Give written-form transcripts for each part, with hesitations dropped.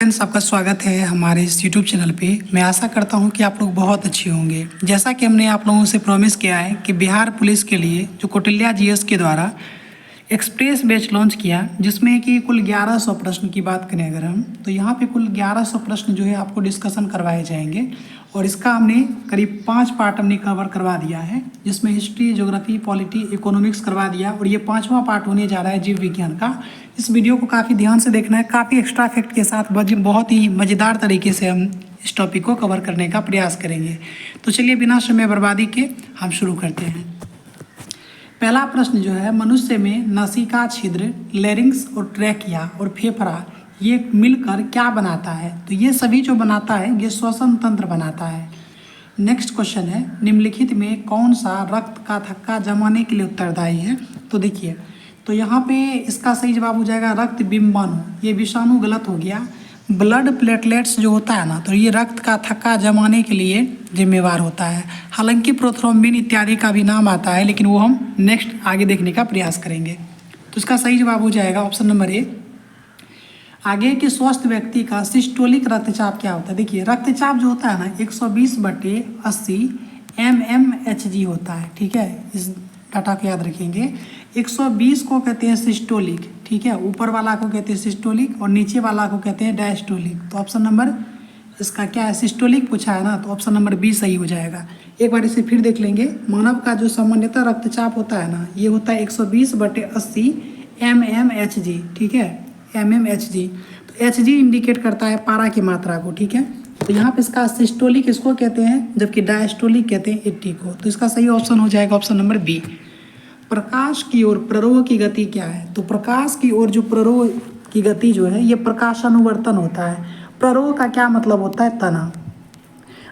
Friends, आपका स्वागत है हमारे इस यूट्यूब चैनल पे। मैं आशा करता हूँ कि आप लोग बहुत अच्छे होंगे। जैसा कि हमने आप लोगों से प्रॉमिस किया है कि बिहार पुलिस के लिए जो कौटिल्या जीएस के द्वारा एक्सप्रेस बैच लॉन्च किया, जिसमें कि कुल 1100 प्रश्न की बात करें अगर हम, तो यहाँ पे कुल 1100 प्रश्न जो है आपको डिस्कशन करवाए जाएंगे। और इसका हमने करीब 5 पार्ट हमने कवर करवा दिया है, जिसमें हिस्ट्री, ज्योग्राफी, पॉलिटी, इकोनॉमिक्स करवा दिया। और ये 5वां पार्ट होने जा रहा है जीव विज्ञान का। इस वीडियो को काफ़ी ध्यान से देखना है, काफ़ी एक्स्ट्रा फैक्ट के साथ बहुत ही मज़ेदार तरीके से हम इस टॉपिक को कवर करने का प्रयास करेंगे। तो चलिए बिना समय बर्बादी के हम शुरू करते हैं। पहला प्रश्न जो है, मनुष्य में नासिका छिद्र, लैरिंक्स और ट्रैकिया और फेफड़ा ये मिलकर क्या बनाता है? तो ये सभी जो बनाता है ये श्वसन तंत्र बनाता है। नेक्स्ट क्वेश्चन है, निम्नलिखित में कौन सा रक्त का थक्का जमाने के लिए उत्तरदायी है? तो देखिए, तो यहाँ पे इसका सही जवाब हो जाएगा रक्त बिंबाणु। ये विषाणु गलत हो गया। ब्लड प्लेटलेट्स जो होता है ना, तो ये रक्त का थक्का जमाने के लिए जिम्मेवार होता है। हालांकि प्रोथ्रोम्बिन इत्यादि का भी नाम आता है, लेकिन वो हम नेक्स्ट आगे देखने का प्रयास करेंगे। तो इसका सही जवाब हो जाएगा ऑप्शन नंबर ए। आगे के स्वस्थ व्यक्ति का सिस्टोलिक रक्तचाप क्या होता है? देखिए, रक्तचाप जो होता है ना 120/80 mmHg होता है। ठीक है, इस डाटा को याद रखेंगे। 120 को कहते हैं सिस्टोलिक, ठीक है, ऊपर वाला को कहते हैं सिस्टोलिक और नीचे वाला को कहते हैं डायस्टोलिक। तो ऑप्शन नंबर इसका क्या है? सिस्टोलिक पूछा है ना, तो ऑप्शन नंबर बी सही हो जाएगा। एक बार इसे फिर देख लेंगे। मानव का जो सामान्यतः रक्तचाप होता है ना, ये होता है 120/80 mmHg, ठीक है, mmHg। तो Hg इंडिकेट करता है पारा की मात्रा को, ठीक है। तो यहाँ पे इसका सिस्टोलिक इसको कहते हैं, जबकि डायस्टोलिक कहते हैं 80 को। तो इसका सही ऑप्शन हो जाएगा ऑप्शन नंबर बी। प्रकाश की ओर प्ररोह की गति क्या है? तो प्रकाश की ओर जो प्ररोह की गति जो है, ये प्रकाशानुवर्तन होता है। प्ररोह का क्या मतलब होता है? तना।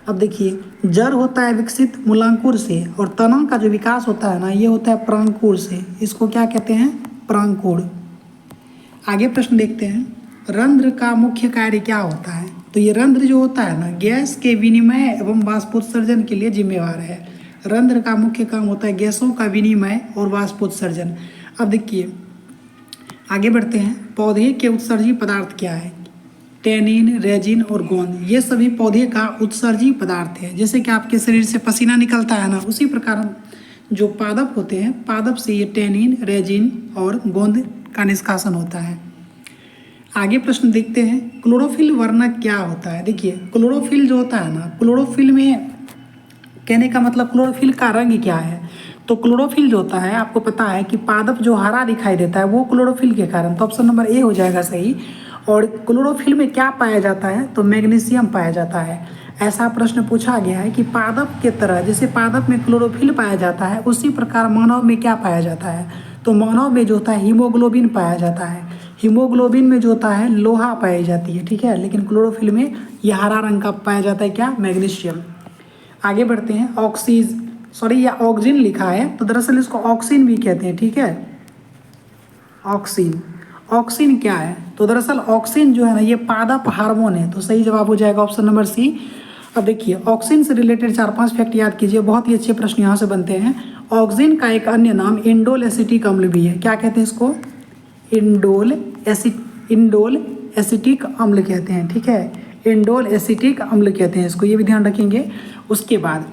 अब देखिए, जड़ होता है विकसित मूलांकुर से, और तना का जो विकास होता है ना, ये होता है प्रांकुर से। इसको क्या कहते हैं? प्रांकुर। आगे प्रश्न देखते हैं, रंध्र का मुख्य कार्य क्या होता है? तो ये रंध्र जो होता है ना, गैस के विनिमय एवं वाष्पोत्सर्जन के लिए जिम्मेवार है। रंध्र का मुख्य काम होता है गैसों का विनिमय और वाष्पोत्सर्जन। अब देखिए, आगे बढ़ते हैं। पौधे के उत्सर्जी पदार्थ क्या है? टैनिन, रेजिन और गोंद, ये सभी पौधे का उत्सर्जी पदार्थ है। जैसे कि आपके शरीर से पसीना निकलता है ना, उसी प्रकार जो पादप होते हैं, पादप से ये टैनिन, रेजिन और गोंद का निष्कासन होता है। आगे प्रश्न देखते हैं, क्लोरोफिल वर्णक क्या होता है? देखिए, क्लोरोफिल जो होता है ना, क्लोरोफिल में कहने का मतलब क्लोरोफिल का रंग क्या है? तो क्लोरोफिल जो होता है, आपको पता है कि पादप जो हरा दिखाई देता है वो क्लोरोफिल के कारण। तो ऑप्शन नंबर ए हो जाएगा सही। और क्लोरोफिल में क्या पाया जाता है? तो मैग्नीशियम पाया जाता है। ऐसा प्रश्न पूछा गया है कि पादप के तरह जैसे पादप में क्लोरोफिल पाया जाता है, उसी प्रकार मानव में क्या पाया जाता है? तो मानव में जो होता है हीमोग्लोबिन पाया जाता है। हीमोग्लोबिन में जो होता है लोहा पाई जाती है, ठीक है, लेकिन क्लोरोफिल में यह हरा रंग का पाया जाता है, क्या? मैग्नीशियम। आगे बढ़ते हैं, ये ऑक्सीजन लिखा है, तो दरअसल इसको ऑक्सीन भी कहते हैं, ठीक है, ऑक्सीन। ऑक्सीन क्या है? तो दरअसल ऑक्सीन जो है ना, ये पादप हार्मोन है। तो सही जवाब हो जाएगा ऑप्शन नंबर सी। अब देखिए, ऑक्सीन से रिलेटेड 4-5 फैक्ट याद कीजिए, बहुत ही अच्छे प्रश्न यहाँ से बनते हैं। ऑक्सीन का एक अन्य नाम इंडोल एसिटिक अम्ल भी है। क्या कहते हैं इसको? इंडोल एसिटिक अम्ल कहते हैं, ठीक है, इंडोल एसिटिक अम्ल कहते हैं इसको, ये भी ध्यान रखेंगे। उसके बाद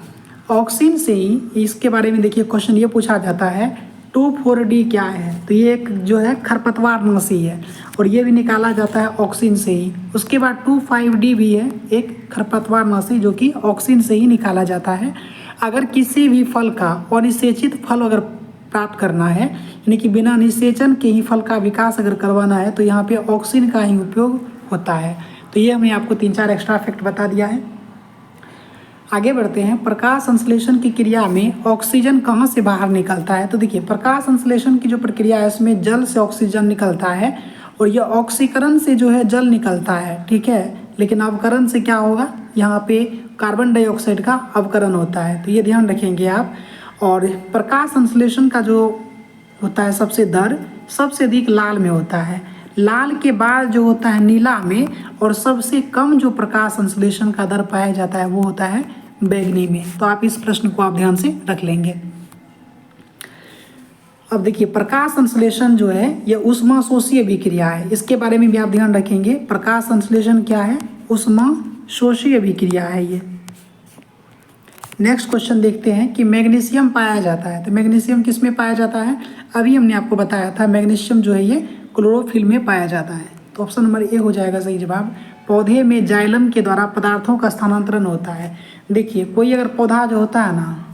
ऑक्सीन से ही इसके बारे में देखिए, क्वेश्चन ये पूछा जाता है 2,4-D क्या है? तो ये एक जो है खरपतवारनाशी है, और ये भी निकाला जाता है ऑक्सीन से ही। उसके बाद 2,5-D भी है, एक खरपतवारनाशी जो कि ऑक्सीन से ही निकाला जाता है। अगर किसी भी फल का अनिषेचित फल अगर प्राप्त करना है, यानी कि बिना निषेचन के ही फल का विकास अगर करवाना है, तो यहाँ पे ऑक्सीन का ही उपयोग होता है। तो ये हमने आपको 3-4 एक्स्ट्रा फैक्ट बता दिया है। आगे बढ़ते हैं, प्रकाश संश्लेषण की क्रिया में ऑक्सीजन कहाँ से बाहर निकलता है? तो देखिए, प्रकाश संश्लेषण की जो प्रक्रिया है, इसमें जल से ऑक्सीजन निकलता है, और यह ऑक्सीकरण से जो है जल निकलता है, ठीक है, लेकिन अवकरण से क्या होगा? यहाँ पे कार्बन डाइऑक्साइड का अवकरण होता है। तो ये ध्यान रखेंगे आप। और प्रकाश संश्लेषण का जो होता है सबसे दर सबसे अधिक लाल में होता है, लाल के बाद जो होता है नीला में, और सबसे कम जो प्रकाश संश्लेषण का दर पाया जाता है वो होता है बैगनी में। तो आप इस प्रश्न को आप ध्यान से रख लेंगे। अब देखिए प्रकाश संश्लेषण जो है ये ऊष्मा शोषी अभिक्रिया है, इसके बारे में भी आप ध्यान रखेंगे। प्रकाश संश्लेषण क्या है? ऊष्मा शोषी अभिक्रिया है ये। नेक्स्ट क्वेश्चन देखते हैं कि मैग्नीशियम पाया जाता है, तो मैग्नीशियम किस में पाया जाता है? अभी हमने आपको बताया था मैग्नीशियम जो है ये क्लोरोफिल में पाया जाता है। तो ऑप्शन नंबर ए हो जाएगा सही जवाब। पौधे में जाइलम के द्वारा पदार्थों का स्थानांतरण होता है। देखिए कोई अगर पौधा जो होता है ना,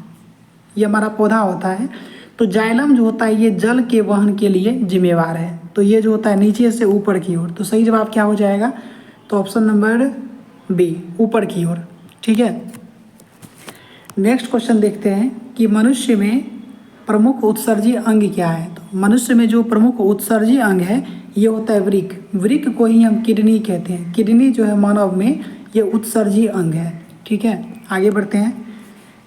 ये हमारा पौधा होता है, तो जाइलम जो होता है ये जल के वहन के लिए जिम्मेवार है। तो ये जो होता है नीचे से ऊपर की ओर, तो सही जवाब क्या हो जाएगा? तो ऑप्शन नंबर बी, ऊपर की ओर। ठीक है, नेक्स्ट क्वेश्चन देखते हैं कि मनुष्य में प्रमुख उत्सर्जी अंग क्या है? तो मनुष्य में जो प्रमुख उत्सर्जी अंग है ये होता है वृक्क। वृक्क को ही हम किडनी कहते हैं। किडनी जो है मानव में ये उत्सर्जी अंग है। ठीक है, आगे बढ़ते हैं।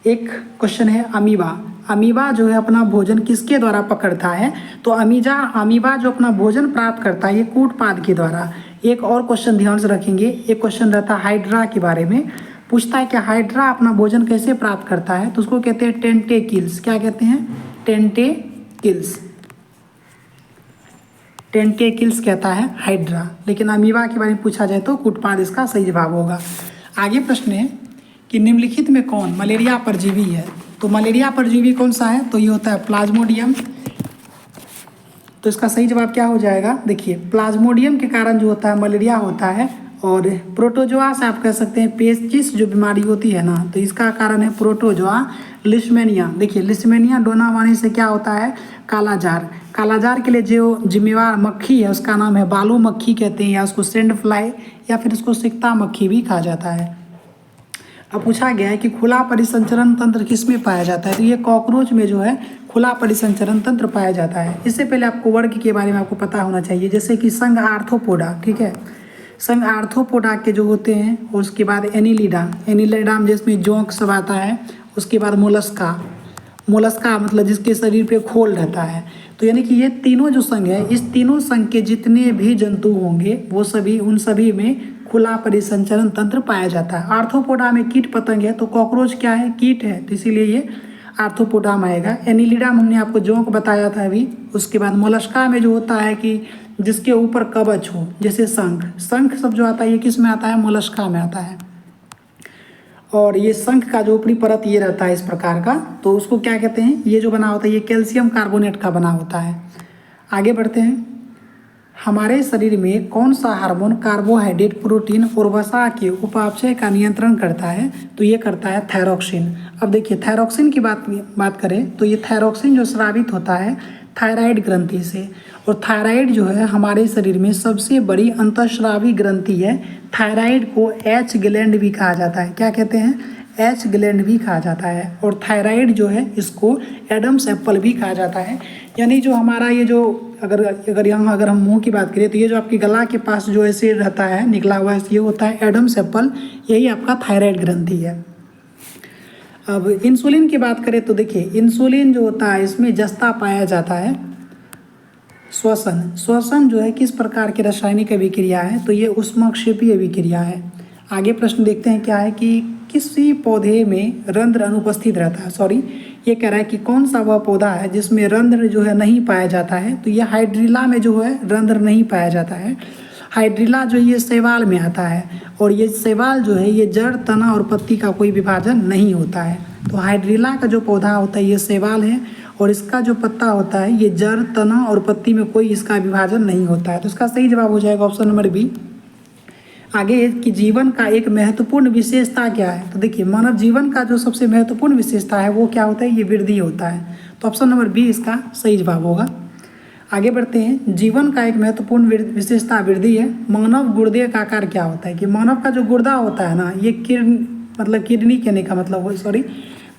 एक क्वेश्चन है अमीबा। अमीबा जो है अपना भोजन किसके द्वारा पकड़ता है? तो अमीबा जो अपना भोजन प्राप्त करता है ये कूटपाद के द्वारा। एक और क्वेश्चन ध्यान से रखेंगे, एक क्वेश्चन रहता है हाइड्रा के बारे में, पूछता है कि हाइड्रा अपना भोजन कैसे प्राप्त करता है? तो उसको कहते हैं टेंटेकिल्स। क्या कहते हैं? टेंटेकिल्स। टेंटेकिल्स कहता है हाइड्रा, लेकिन अमीबा के बारे में पूछा जाए तो कूटपाद इसका सही जवाब होगा। आगे प्रश्न है कि निम्नलिखित में कौन मलेरिया परजीवी है? तो मलेरिया परजीवी कौन सा है? तो ये होता है प्लाज्मोडियम। तो इसका सही जवाब क्या हो जाएगा? देखिए प्लाज्मोडियम के कारण जो होता है मलेरिया होता है, और प्रोटोजोआ से आप कह सकते हैं पेचिस जो बीमारी होती है ना, तो इसका कारण है प्रोटोजोआ लिस्मेनिया। देखिए लिस्मेनिया डोनावानी से क्या होता है? कालाजार। कालाजार के लिए जो जिम्मेवार मक्खी है उसका नाम है बालू मक्खी कहते हैं, या उसको सेंड फ्लाई या फिर उसको सिकता मक्खी भी कहा जाता है। अब पूछा गया है कि खुला परिसंचरण तंत्र किस में पाया जाता है? तो ये कॉकरोच में जो है खुला परिसंचरण तंत्र पाया जाता है। इससे पहले आपको वर्ग के बारे में आपको पता होना चाहिए, जैसे कि संघ आर्थ्रोपोडा। ठीक है, संघ आर्थ्रोपोडा के जो होते हैं, और उसके बाद एनिलिडा जिसमें जोंक सब आता है, उसके बाद मोलस्का मतलब जिसके शरीर पे खोल रहता है। तो यानी कि ये तीनों जो संघ है, इस तीनों संघ के जितने भी जंतु होंगे वो सभी उन सभी में खुला परिसंचरण तंत्र पाया जाता है। आर्थ्रोपोडा में कीट पतंग है, तो कॉकरोच क्या है? कीट है, तो इसीलिए ये आर्थ्रोपोडा में आएगा। एनिलिडा में हमने आपको जोंक बताया था अभी। उसके बाद मोलस्का में जो होता है कि जिसके ऊपर कवच हो, जैसे शंख सब जो आता है ये किस में आता है? मोलस्का में आता है। और ये शंख का जो ऊपरी परत ये रहता है इस प्रकार का, तो उसको क्या कहते हैं? ये जो बना होता है ये कैल्शियम कार्बोनेट का बना होता है। आगे बढ़ते हैं। हमारे शरीर में कौन सा हार्मोन कार्बोहाइड्रेट, प्रोटीन और वसा के उपापचय का नियंत्रण करता है? तो ये करता है थायरॉक्सिन। अब देखिए थायरॉक्सिन की बात करें तो ये थायरॉक्सिन जो स्रावित होता है थायराइड ग्रंथि से, और थायराइड जो है हमारे शरीर में सबसे बड़ी अंतःस्रावी ग्रंथि है। थायराइड को एच ग्लैंड भी कहा जाता है। क्या कहते हैं? एच ग्लैंड भी कहा जाता है। और थायराइड जो है इसको एडम्स एप्पल भी कहा जाता है। यानी जो हमारा ये जो अगर हम मुंह की बात करें तो ये जो आपकी गला के पास जो ऐसे रहता है निकला हुआ है, ये होता है एडम्स एप्पल, यही आपका थायराइड ग्रंथि है। अब इंसुलिन की बात करें तो देखिए इंसुलिन जो होता है इसमें जस्ता पाया जाता है। श्वसन जो है किस प्रकार की रासायनिक अभिक्रिया है? तो ये ऊष्माक्षेपी अभिक्रिया है। आगे प्रश्न देखते हैं क्या है कि किसी पौधे में रंध्र अनुपस्थित रहता है। ये कह रहा है कि कौन सा वह पौधा है जिसमें रंध्र जो है नहीं पाया जाता है? तो ये हाइड्रिला में जो है रंध्र नहीं पाया जाता है। हाइड्रिला जो ये शैवाल में आता है, और ये शैवाल जो है ये जड़, तना और पत्ती का कोई विभाजन नहीं होता है। तो हाइड्रिला का जो पौधा होता है ये शैवाल है, और इसका जो पत्ता होता है ये जड़, तना और पत्ती में कोई इसका विभाजन नहीं होता है। तो इसका सही जवाब हो जाएगा ऑप्शन नंबर बी। आगे कि जीवन का एक महत्वपूर्ण विशेषता क्या है? तो देखिए मानव जीवन का जो सबसे महत्वपूर्ण विशेषता है वो क्या होता है? ये वृद्धि होता है। तो ऑप्शन नंबर बी इसका सही जवाब होगा। आगे बढ़ते हैं। जीवन का एक महत्वपूर्ण विशेषता वृद्धि है। मानव गुर्दे का आकार क्या होता है? कि मानव का जो गुर्दा होता है ना, ये किडनी कहने का मतलब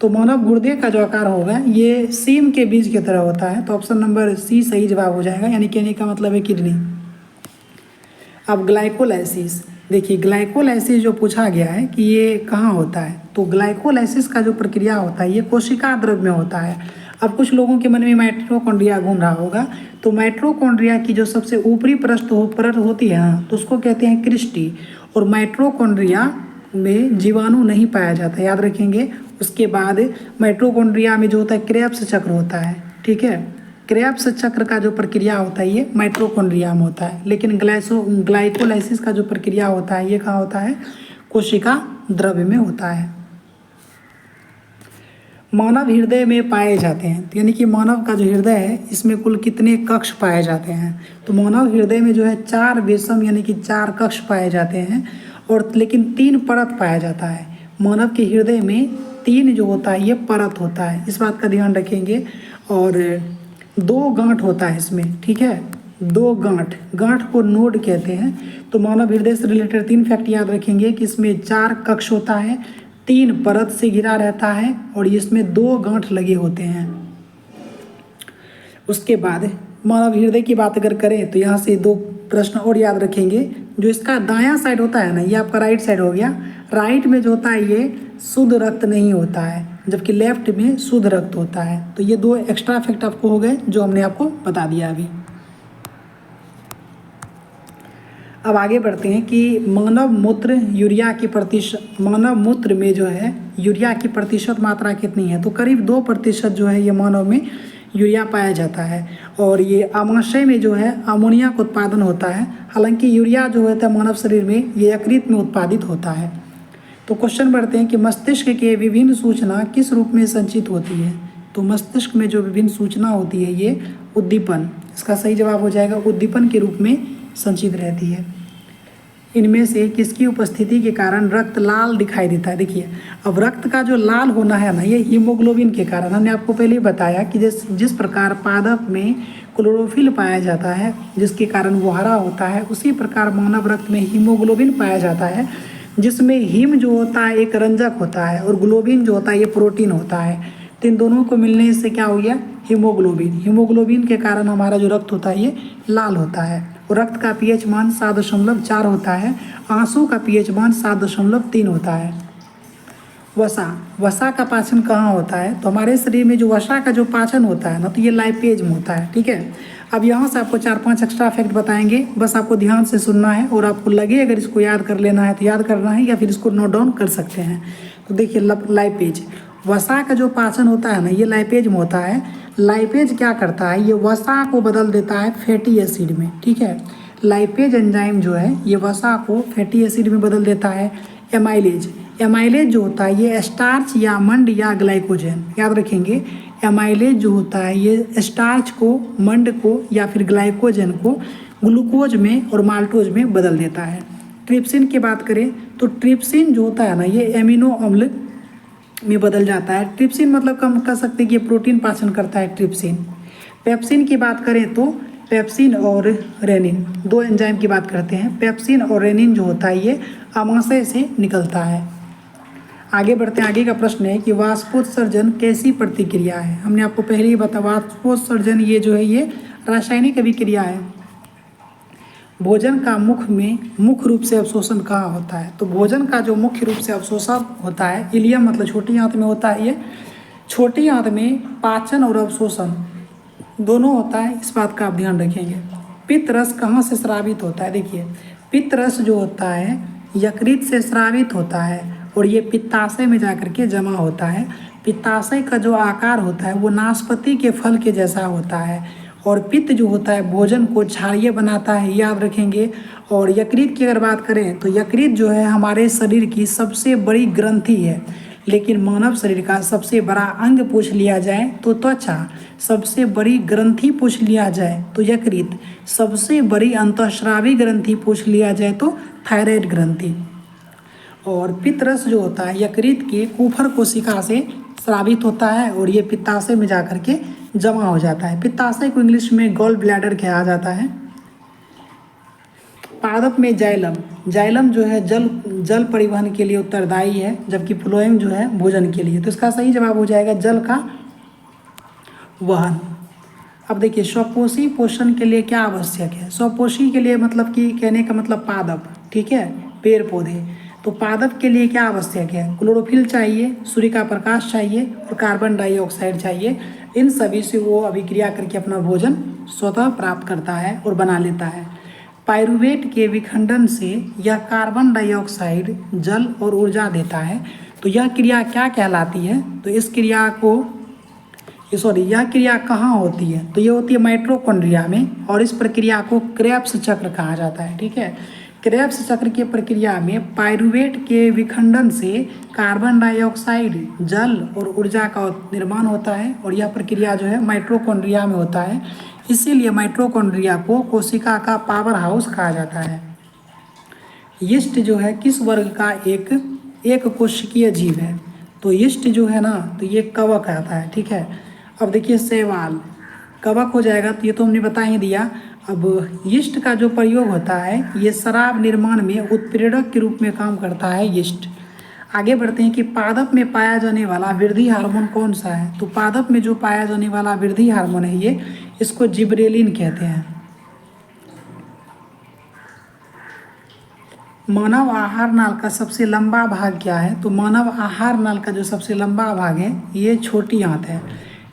तो मानव गुर्दे का जो आकार होगा ये सीम के बीज की तरह होता है। तो ऑप्शन नंबर सी सही जवाब हो जाएगा, यानी कहने का मतलब है किडनी। अब ग्लाइकोलाइसिस, देखिए ग्लाइकोलाइसिस जो पूछा गया है कि ये कहाँ होता है? तो ग्लाइकोलाइसिस का जो प्रक्रिया होता है ये कोशिका द्रव्य में होता है। अब कुछ लोगों के मन में माइटोकॉन्ड्रिया घूम रहा होगा, तो माइटोकॉन्ड्रिया की जो सबसे ऊपरी परत होती है ना, तो उसको कहते हैं क्रिस्टी। और माइटोकॉन्ड्रिया में जीवाणु नहीं पाया जाता, याद रखेंगे। उसके बाद माइटोकॉन्ड्रिया में जो होता है क्रेब्स चक्र होता है। ठीक है, क्रेब्स चक्र का जो प्रक्रिया होता है ये माइटोकॉन्ड्रिया में होता है, लेकिन ग्लाइकोलाइसिस का जो प्रक्रिया होता है ये कहाँ होता है? कोशिका द्रव्य में होता है। मानव हृदय में पाए जाते हैं, तो यानी कि मानव का जो हृदय है इसमें कुल कितने कक्ष पाए जाते हैं? तो मानव हृदय में जो है 4 विषम यानी कि 4 कक्ष पाए जाते हैं, और लेकिन 3 परत पाया जाता है। मानव के हृदय में 3 जो होता है ये परत होता है, इस बात का ध्यान रखेंगे। और 2 गांठ होता है इसमें, ठीक है, 2 गांठ को नोड कहते हैं। तो मानव हृदय से रिलेटेड 3 फैक्ट याद रखेंगे कि इसमें 4 कक्ष होता है, 3 परत से घिरा रहता है, और इसमें 2 गांठ लगे होते हैं। उसके बाद मानव हृदय की बात अगर करें तो यहाँ से 2 प्रश्न और याद रखेंगे। जो इसका दायां साइड होता है ना, ये आपका राइट साइड हो गया। राइट में जो होता है ये शुद्ध रक्त नहीं होता है, जबकि लेफ्ट में शुद्ध रक्त होता है। तो ये 2 एक्स्ट्रा फैक्ट आपको हो गए जो हमने आपको बता दिया अभी। अब आगे बढ़ते हैं कि मानव मूत्र में जो है यूरिया की प्रतिशत मात्रा कितनी है? तो करीब 2% जो है ये मानव में यूरिया पाया जाता है, और ये आमाशय में जो है अमोनिया का उत्पादन होता है। हालांकि यूरिया जो होता है मानव शरीर में ये यकृत में उत्पादित होता है। तो क्वेश्चन बढ़ते हैं कि मस्तिष्क के विभिन्न सूचना किस रूप में संचित होती है? तो मस्तिष्क में जो विभिन्न सूचना होती है ये उद्दीपन, इसका सही जवाब हो जाएगा उद्दीपन के रूप में संचित रहती है। इनमें से किसकी उपस्थिति के कारण रक्त लाल दिखाई देता है? देखिए, अब रक्त का जो लाल होना है ना, ये हीमोग्लोबिन के कारण। हमने आपको पहले ही बताया कि जिस प्रकार पादप में क्लोरोफिल पाया जाता है जिसके कारण वो हरा होता है, उसी प्रकार मानव रक्त में हीमोग्लोबिन पाया जाता है, जिसमें हीम जो होता है एक रंजक होता है, और ग्लोबिन जो होता है ये प्रोटीन होता है। तो इन दोनों को मिलने से क्या हो गया? हीमोग्लोबिन। हीमोग्लोबिन के कारण हमारा जो रक्त होता है ये लाल होता है। और रक्त का पीएच मान 7.4 होता है, आंसू का पीएच मान 7.3 होता है। वसा का पाचन कहाँ होता है? तो हमारे शरीर में जो वसा का जो पाचन होता है ना, तो ये लाइपेज में होता है, ठीक है। अब यहाँ से आपको 4-5 एक्स्ट्रा फैक्ट बताएंगे, बस आपको ध्यान से सुनना है, और आपको लगे अगर इसको याद कर लेना है तो याद करना है, या फिर इसको नोट डाउन कर सकते हैं। तो देखिए, लाइपेज, वसा का जो पाचन होता है ना ये लाइपेज में होता है। लाइपेज क्या करता है? ये वसा को बदल देता है फैटी एसिड में, ठीक है। लाइपेज एंजाइम जो है ये वसा को फैटी एसिड में बदल देता है। एमाइलेज जो होता है ये स्टार्च या मंड या ग्लाइकोजन, याद रखेंगे, एमाइलेज जो होता है ये स्टार्च को, मंड को या फिर ग्लाइकोजन को ग्लूकोज में और माल्टोज में बदल देता है। ट्रिप्सिन की बात करें तो ट्रिप्सिन जो होता है ना ये एमिनो अम्ल में बदल जाता है। ट्रिप्सिन मतलब हम कह सकते हैं कि ये प्रोटीन पाचन करता है ट्रिप्सिन। पेप्सिन की बात करें तो पेप्सिन और रेनिन 2 एंजाइम की बात करते हैं। पेप्सिन और रेनिन जो होता है ये आमाशय से निकलता है। आगे बढ़ते हैं, आगे का प्रश्न है कि वाष्पोत्सर्जन कैसी प्रतिक्रिया है? हमने आपको पहले ही बताया, वाष्पोत्सर्जन ये जो है ये रासायनिक अभिक्रिया है। भोजन का मुख्य रूप से अवशोषण कहाँ होता है? तो भोजन का जो मुख्य रूप से अवशोषण होता है इलियम मतलब छोटी आंत में होता है। ये छोटी आंत में पाचन और अवशोषण दोनों होता है, इस बात का आप ध्यान रखेंगे। पित्त रस कहाँ से स्रावित होता है? देखिए, पित्त रस जो होता है यकृत से स्रावित होता है, और ये पित्ताशय में जाकर के जमा होता है। पित्ताशय का जो आकार होता है वो नाशपाती के फल के जैसा होता है, और पित्त जो होता है भोजन को क्षारीय बनाता है, याद रखेंगे। और यकृत की अगर बात करें तो यकृत जो है हमारे शरीर की सबसे बड़ी ग्रंथि है, लेकिन मानव शरीर का सबसे बड़ा अंग पूछ लिया जाए तो त्वचा, सबसे बड़ी ग्रंथि पूछ लिया जाए तो यकृत, सबसे बड़ी अंतःस्रावी ग्रंथि पूछ लिया जाए तो थायराइड ग्रंथि। और पित्त रस जो होता है यकृत की कुफर कोशिका से स्रावित होता है, और ये पित्ताशय में जाकर के जमा हो जाता है। पित्ताशय को इंग्लिश में गॉल ब्लैडर कहा जाता है। पादप में जाइलम जो है जल परिवहन के लिए उत्तरदायी है, जबकि फ्लोएम जो है भोजन के लिए। तो इसका सही जवाब हो जाएगा जल का वहन। अब देखिए, स्वपोषी पोषण के लिए क्या आवश्यक है? स्वपोषी के लिए मतलब कि कहने का मतलब पादप, ठीक है, पेड़ पौधे। तो पादप के लिए क्या आवश्यक है? क्लोरोफिल चाहिए, सूर्य का प्रकाश चाहिए, और कार्बन डाइऑक्साइड चाहिए। इन सभी से वो अभिक्रिया करके अपना भोजन स्वतः प्राप्त करता है और बना लेता है। पाइरूवेट के विखंडन से यह कार्बन डाइऑक्साइड, जल और ऊर्जा देता है। तो यह क्रिया क्या कहलाती है? तो इस क्रिया को सॉरी यह क्रिया कहाँ होती है, तो ये होती है माइटोकॉन्ड्रिया में, और इस प्रक्रिया को क्रेब्स चक्र कहा जाता है। ठीक है, क्रेब्स चक्र की प्रक्रिया में पाइरूवेट के विखंडन से कार्बन डाइऑक्साइड, जल और ऊर्जा का निर्माण होता है, और यह प्रक्रिया जो है माइटोकॉन्ड्रिया में होता है। इसीलिए माइटोकॉन्ड्रिया को कोशिका का पावर हाउस कहा जाता है। यीस्ट जो है किस वर्ग का एक कोशिकीय जीव है, तो यीस्ट जो है ना, तो ये कवक आता है। ठीक है, अब देखिए शैवाल कवक हो जाएगा, तो ये तो हमने बता ही दिया। अब यीस्ट का जो प्रयोग होता है ये शराब निर्माण में उत्प्रेरक के रूप में काम करता है यीस्ट। आगे बढ़ते हैं कि पादप में पाया जाने वाला वृद्धि हार्मोन कौन सा है, तो पादप में जो पाया जाने वाला वृद्धि हार्मोन है ये, इसको जिबरेलिन कहते हैं। मानव आहार नाल का सबसे लंबा भाग क्या है, तो मानव आहार नाल का जो सबसे लंबा भाग है ये छोटी आंत है।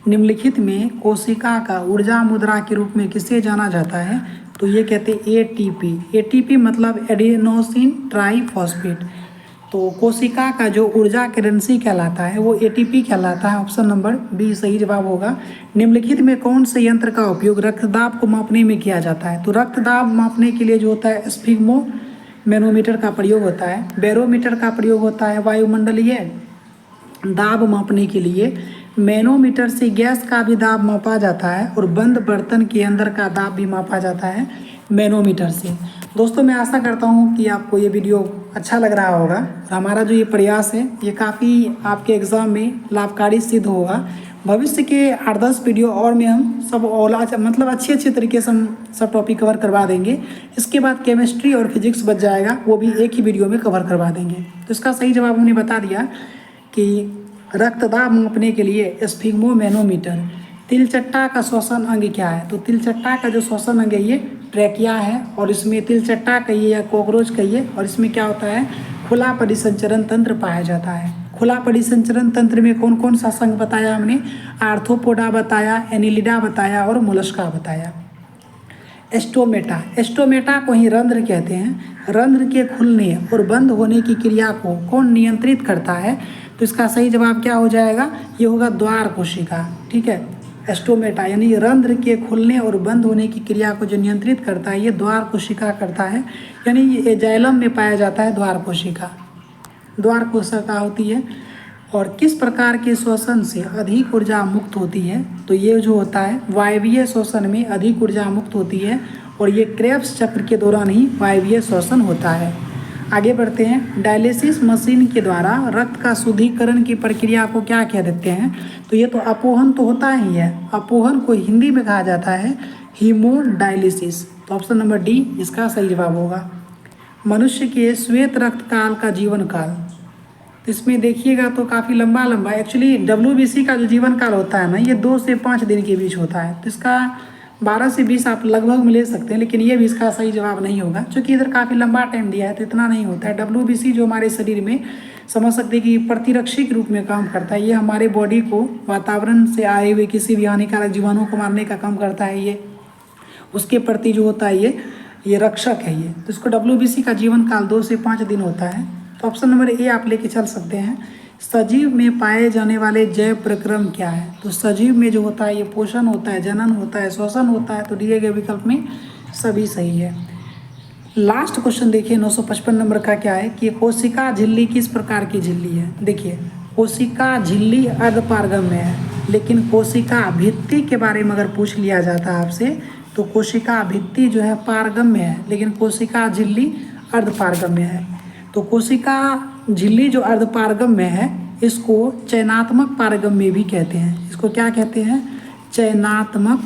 निम्नलिखित में कोशिका का ऊर्जा मुद्रा के रूप में किसे जाना जाता है, तो ये कहते हैं एटीपी। एटीपी मतलब एडेनोसिन ट्राइफॉस्फेट। तो कोशिका का जो ऊर्जा करेंसी कहलाता है वो एटीपी कहलाता है। ऑप्शन नंबर बी सही जवाब होगा। निम्नलिखित में कौन से यंत्र का उपयोग रक्तदाब को मापने में किया जाता है, तो रक्तदाब मापने के लिए जो होता है स्फिग्मो मैनोमीटर का प्रयोग होता है। बैरोमीटर का प्रयोग होता है वायुमंडलीय दाब मापने के लिए। मैनोमीटर से गैस का भी दाब मापा जाता है, और बंद बर्तन के अंदर का दाब भी मापा जाता है मैनोमीटर से। दोस्तों मैं आशा करता हूँ कि आपको ये वीडियो अच्छा लग रहा होगा, और हमारा जो ये प्रयास है ये काफ़ी आपके एग्ज़ाम में लाभकारी सिद्ध होगा। भविष्य के 8-10 वीडियो और में हम सब मतलब अच्छे तरीके से हम सब टॉपिक कवर करवा देंगे। इसके बाद केमिस्ट्री और फिजिक्स बच जाएगा, वो भी एक ही वीडियो में कवर करवा देंगे। तो इसका सही जवाब हमने बता दिया कि रक्तदाब मापने के लिए स्फिग्मो मैनोमीटर। तिलचट्टा का श्वसन अंग क्या है, तो तिलचट्टा का जो श्वसन अंग है ये ट्रैकिया है, और इसमें तिलचट्टा कहिए या कॉकरोच कहिए, और इसमें क्या होता है खुला परिसंचरण तंत्र पाया जाता है। खुला परिसंचरण तंत्र में कौन कौन सा संघ बताया हमने, आर्थ्रोपोडा बताया, एनिलिडा बताया और मोलस्का बताया। एस्टोमेटा को ही रंध्र कहते हैं। रंध्र के खुलने और बंद होने की क्रिया को कौन नियंत्रित करता है, तो इसका सही जवाब क्या हो जाएगा, ये होगा द्वार कोशिका। ठीक है, एस्टोमेटा यानी रंध्र के खुलने और बंद होने की क्रिया को जो नियंत्रित करता है ये द्वार कोशिका करता है, यानी ये जाइलम में पाया जाता है द्वार कोशिका। द्वार कोशिका होती है। और किस प्रकार के श्वसन से अधिक ऊर्जा मुक्त होती है, तो ये जो होता है वायवीय श्वसन में अधिक ऊर्जा मुक्त होती है, और ये क्रेब्स चक्र के दौरान ही वायवीय श्वसन होता है। आगे बढ़ते हैं, डायलिसिस मशीन के द्वारा रक्त का शुद्धिकरण की प्रक्रिया को क्या कह देते हैं, तो ये तो अपोहन तो होता ही है। अपोहन को हिंदी में कहा जाता है हीमोडायलिसिस। तो ऑप्शन नंबर डी इसका सही जवाब होगा। मनुष्य के श्वेत रक्त काल का जीवन काल, तो इसमें देखिएगा तो काफ़ी लंबा एक्चुअली WBC का जो जीवन काल होता है ना ये 2 से 5 दिन के बीच होता है, तो इसका 12 से 20 आप लगभग में ले सकते हैं, लेकिन ये भी इसका सही जवाब नहीं होगा क्योंकि इधर काफ़ी लंबा टाइम दिया है तो इतना नहीं होता है। WBC जो हमारे शरीर में समझ सकते हैं कि प्रतिरक्षी के रूप में काम करता है। ये हमारे बॉडी को वातावरण से आए हुए किसी भी हानिकारक जीवाणुओं को मारने का काम करता है। ये उसके प्रति जो होता है ये रक्षक है ये, तो इसको WBC का जीवन काल 2 से 5 दिन होता है। तो ऑप्शन नंबर ए आप लेके चल सकते हैं। सजीव में पाए जाने वाले जैव प्रक्रम क्या है, तो सजीव में जो होता है ये पोषण होता है, जनन होता है, श्वसन होता है, तो दिए गए विकल्प में सभी सही है। लास्ट क्वेश्चन देखिए 955 नंबर का क्या है कि कोशिका झिल्ली किस प्रकार की झिल्ली है। देखिए कोशिका झिल्ली अर्धपारगम्य है, लेकिन कोशिका भित्ति के बारे में अगर पूछ लिया जाता है आपसे तो कोशिका भित्ति जो है पारगम्य है, लेकिन कोशिका झिल्ली अर्धपारगम्य है। तो कोशिका झिल्ली जो अर्धपारगम्य है इसको चयनात्मक पारगम्य भी कहते हैं। इसको क्या कहते हैं, चयनात्मक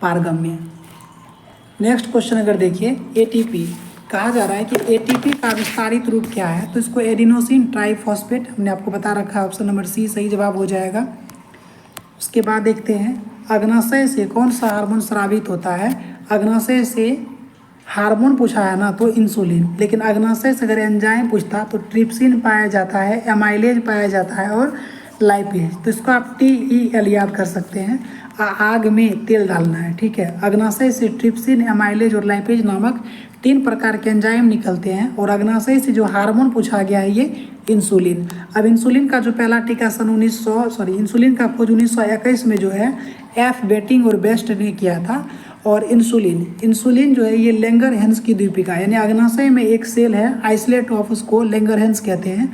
पारगम्य। नेक्स्ट क्वेश्चन अगर देखिए एटीपी कहा जा रहा है कि एटीपी का विस्तारित रूप क्या है, तो इसको एडिनोसिन ट्राइफॉस्फेट हमने आपको बता रखा है, ऑप्शन नंबर सी सही जवाब हो जाएगा। उसके बाद देखते हैं अग्नाशय से कौन सा हार्मोन स्रावित होता है। अग्नाशय से हार्मोन पूछा है ना तो इंसुलिन, लेकिन अग्नाशय से अगर एंजाइम पूछता तो ट्रिप्सिन पाया जाता है, एमाइलेज पाया जाता है और लाइपेज। तो इसको आप TEL याद कर सकते हैं। आग में तेल डालना है, ठीक है। अग्नाशय से ट्रिप्सिन, एमाइलेज और लाइपेज नामक 3 प्रकार के एंजाइम निकलते हैं। और अग्नाशय से जो हार्मोन पूछा गया है ये इंसुलिन। अब इंसुलिन का जो पहला टीका इंसुलिन का खोज 1921 में जो है एफ बेटिंग और बेस्ट ने किया था। और इंसुलिन जो है ये लेंगरहैंस की द्वीपिका, यानी अग्नाशय में एक सेल है आइसोलेट ऑफ, उसको लेंगरहैंस कहते हैं।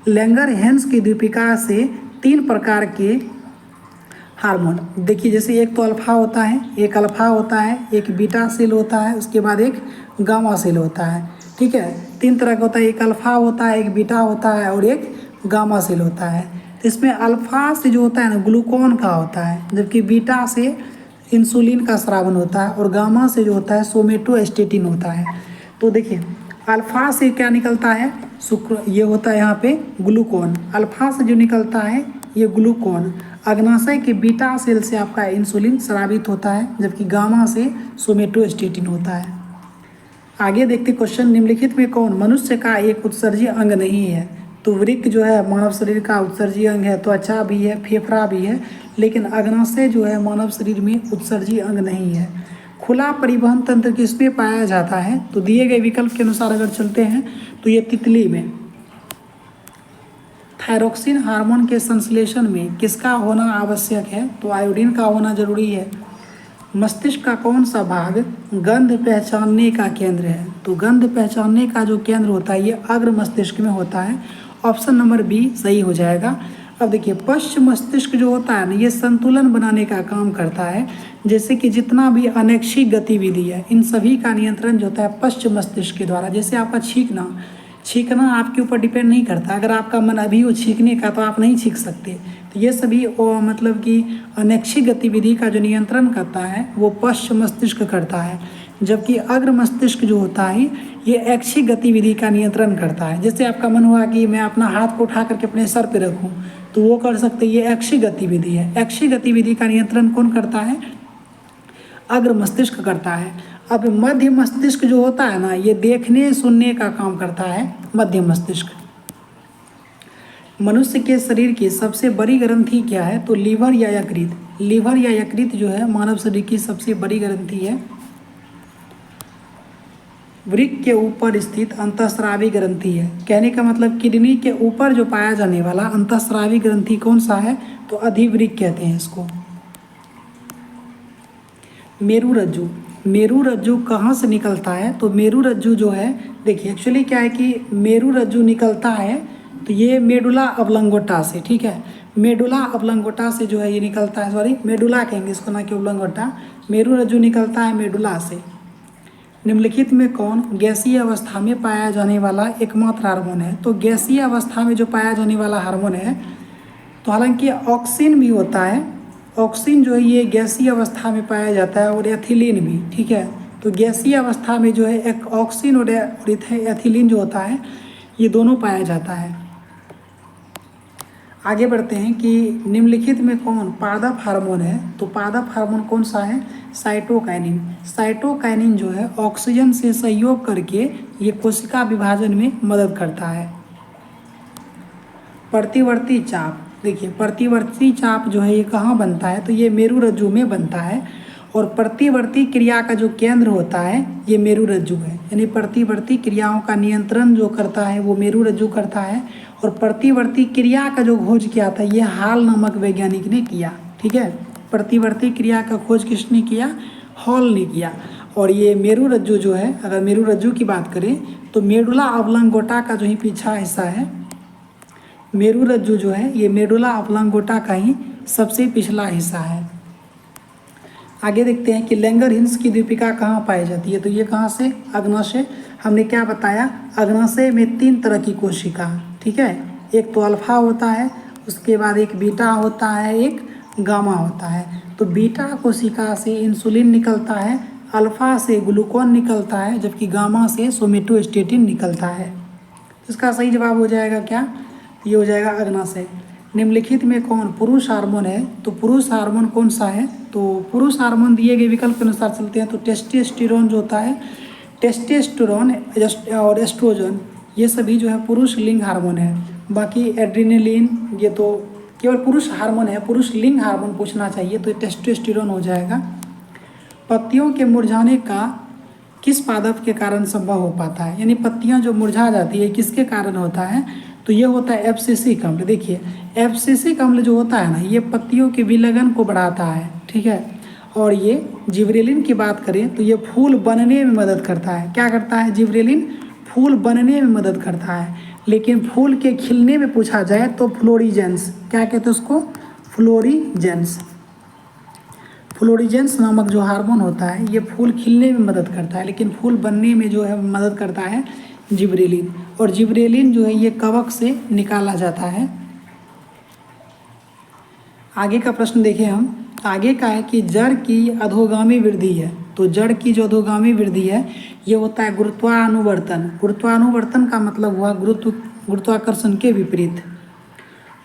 लेंगरहैंस की द्वीपिका से 3 प्रकार के हार्मोन, देखिए जैसे एक तो अल्फा होता है, एक अल्फा होता है, एक बीटा सेल होता है, उसके बाद एक गामा सेल होता है, ठीक है। 3 तरह का होता है, एक अल्फा होता है, एक बीटा होता है और एक गामा सेल होता है। तो इसमें अल्फा से जो होता है ना ग्लूकोन का होता है, जबकि बीटा से इंसुलिन का स्रावन होता है और गामा से जो होता है सोमेटोस्टेटिन होता है। तो देखिए अल्फा से क्या निकलता है, शुक्र, ये होता है यहाँ पे ग्लूकोन। अल्फा से जो निकलता है ये ग्लूकोन। अग्नाशय के बीटा सेल से आपका इंसुलिन स्रावित होता है, जबकि गामा से सोमेटोस्टेटिन होता है। आगे देखते क्वेश्चन, निम्नलिखित में कौन मनुष्य का एक उत्सर्जीय अंग नहीं है। तो वृक्क जो है मानव शरीर का उत्सर्जीय अंग है, त्वचा भी है, फेफड़ा भी है, लेकिन अग्नाशय जो है मानव शरीर में उत्सर्जीय अंग नहीं है। खुला परिवहन तंत्र किसमें पाया जाता है, तो दिए गए विकल्प के अनुसार अगर चलते हैं तो ये तितली में। थायरोक्सिन हार्मोन के संश्लेषण में किसका होना आवश्यक है, तो आयोडीन का होना जरूरी है। मस्तिष्क का कौन सा भाग गंध पहचानने का केंद्र है, तो गंध पहचानने का जो केंद्र होता है ये अग्र मस्तिष्क में होता है। ऑप्शन नंबर बी सही हो जाएगा। अब देखिए पश्च मस्तिष्क जो होता है ना ये संतुलन बनाने का काम करता है, जैसे कि जितना भी अनैच्छिक गतिविधि है इन सभी का नियंत्रण जो होता है पश्च मस्तिष्क के द्वारा। जैसे आपका छींकना आपके ऊपर डिपेंड नहीं करता, अगर आपका मन अभी हो छींकने का तो आप नहीं छींक सकते। तो ये सभी मतलब कि अनैच्छिक गतिविधि का जो नियंत्रण करता है वो पश्च मस्तिष्क करता है, जबकि अग्र मस्तिष्क जो होता है ये ऐच्छिक गतिविधि का नियंत्रण करता है। जैसे आपका मन हुआ कि मैं अपना हाथ को उठा करके अपने सर पे रखूं तो वो कर सकते, ये ऐच्छिक गतिविधि है। ऐच्छिक गतिविधि का नियंत्रण कौन करता है, अग्र मस्तिष्क करता है। अब मध्य मस्तिष्क जो होता है ना ये देखने सुनने का काम करता है मध्य मस्तिष्क। मनुष्य के शरीर की सबसे बड़ी ग्रंथि क्या है, तो लीवर या यकृत। लीवर या यकृत जो है मानव शरीर की सबसे बड़ी ग्रंथि है। वृक्क के ऊपर स्थित अंतःस्रावी ग्रंथि है, कहने का मतलब किडनी के ऊपर जो पाया जाने वाला अंतःस्रावी ग्रंथि कौन सा है, तो अधिवृक्क कहते हैं इसको। मेरुरज्जु, मेरुरज्जु कहाँ से निकलता है, तो मेरुरज्जु जो है देखिए एक्चुअली क्या है कि मेरुरज्जु निकलता है तो ये मेडुला ऑब्लंगोटा से, ठीक है। मेडुला ऑब्लंगोटा से जो है ये निकलता है, सॉरी मेडुला कहेंगे इसको ना कि ऑब्लंगोटा। मेरुरज्जु निकलता है मेडुला से। निम्नलिखित में कौन गैसीय अवस्था में पाया जाने वाला एकमात्र हार्मोन है, तो गैसीय अवस्था में जो पाया जाने वाला हार्मोन है, तो हालांकि ऑक्सिन भी होता है, ऑक्सिन जो है ये गैसीय अवस्था में पाया जाता है और एथिलीन भी, ठीक है। तो गैसीय अवस्था में जो है एक ऑक्सिन और एथिलीन जो होता है ये दोनों पाया जाता है। आगे बढ़ते हैं कि निम्नलिखित में कौन पादप हार्मोन है, तो पादप हार्मोन कौन सा है, साइटोकाइनिन। साइटोकाइनिन जो है ऑक्सीजन से सहयोग करके ये कोशिका विभाजन में मदद करता है। प्रतिवर्ती चाप, देखिए प्रतिवर्ती चाप जो है ये कहाँ बनता है, तो ये मेरुरज्जु में बनता है। और प्रतिवर्ती क्रिया का जो केंद्र होता है ये मेरुरज्जु है, यानी प्रतिवर्ती क्रियाओं का नियंत्रण जो करता है वो मेरुरज्जु करता है। और प्रतिवर्ती क्रिया का जो खोज किया था ये हॉल नामक वैज्ञानिक ने किया, ठीक है। प्रतिवर्ती क्रिया का खोज किसने किया, हॉल ने किया। और ये मेरुरज्जु जो है, अगर मेरुरज्जु की बात करें तो मेडुला ऑब्लंगोटा का जो ही पीछा हिस्सा है, मेरुरज्जु जो है ये मेडुला ऑब्लंगोटा का ही सबसे पिछला हिस्सा है। आगे देखते हैं कि लैंगरहिंस की द्वीपिका कहाँ पाई जाती है, तो ये कहाँ से, अग्नाशय। हमने क्या बताया, अग्नाशय में 3 तरह की कोशिका, ठीक है। एक तो अल्फा होता है, उसके बाद एक बीटा होता है, एक गामा होता है। तो बीटा कोशिका से इंसुलिन निकलता है, अल्फा से ग्लूकोन निकलता है, जबकि गामा से सोमेटोस्टेटिन निकलता है। इसका सही जवाब हो जाएगा क्या, ये हो जाएगा अग्नाशय। निम्नलिखित में कौन पुरुष हार्मोन है, तो पुरुष हार्मोन कौन सा है, तो पुरुष हार्मोन दिए गए विकल्प के अनुसार चलते हैं तो टेस्टोस्टेरोन जो होता है, टेस्टोस्टेरोन और एस्ट्रोजन ये सभी जो है पुरुष लिंग हार्मोन है। बाकी एड्रेनलिन ये तो केवल पुरुष हार्मोन है, पुरुष लिंग हार्मोन पूछना चाहिए तो टेस्टोस्टेरोन हो जाएगा। पत्तियों के मुरझाने का किस पादप के कारण संभव हो पाता है, यानी पत्तियां जो मुरझा जाती है किसके कारण होता है, तो ये होता है एब्सिसिक अम्ल। देखिए एब्सिसिक अम्ल जो होता है ना, ये पत्तियों के विलयन को बढ़ाता है, ठीक है। और ये जिब्रेलिन की बात करें तो ये फूल बनने में मदद करता है। क्या करता है जिब्रेलिन? फूल बनने में मदद करता है। लेकिन फूल के खिलने में पूछा जाए तो फ्लोरिजेंस, क्या कहते हैं उसको? फ्लोरिजेंस। फ्लोरिजेंस नामक जो हार्मोन होता है ये फूल खिलने में मदद करता है, लेकिन फूल बनने में जो है मदद करता है जिब्रेलिन। और जिब्रेलिन जो है ये कवक से निकाला जाता है। आगे का प्रश्न देखिए हम। आगे का है कि जड़ की अधोगामी वृद्धि है, तो जड़ की जो अधोगामी वृद्धि है ये होता है गुरुत्वानुवर्तन। गुरुत्वानुवर्तन का मतलब हुआ गुरुत्वाकर्षण के विपरीत।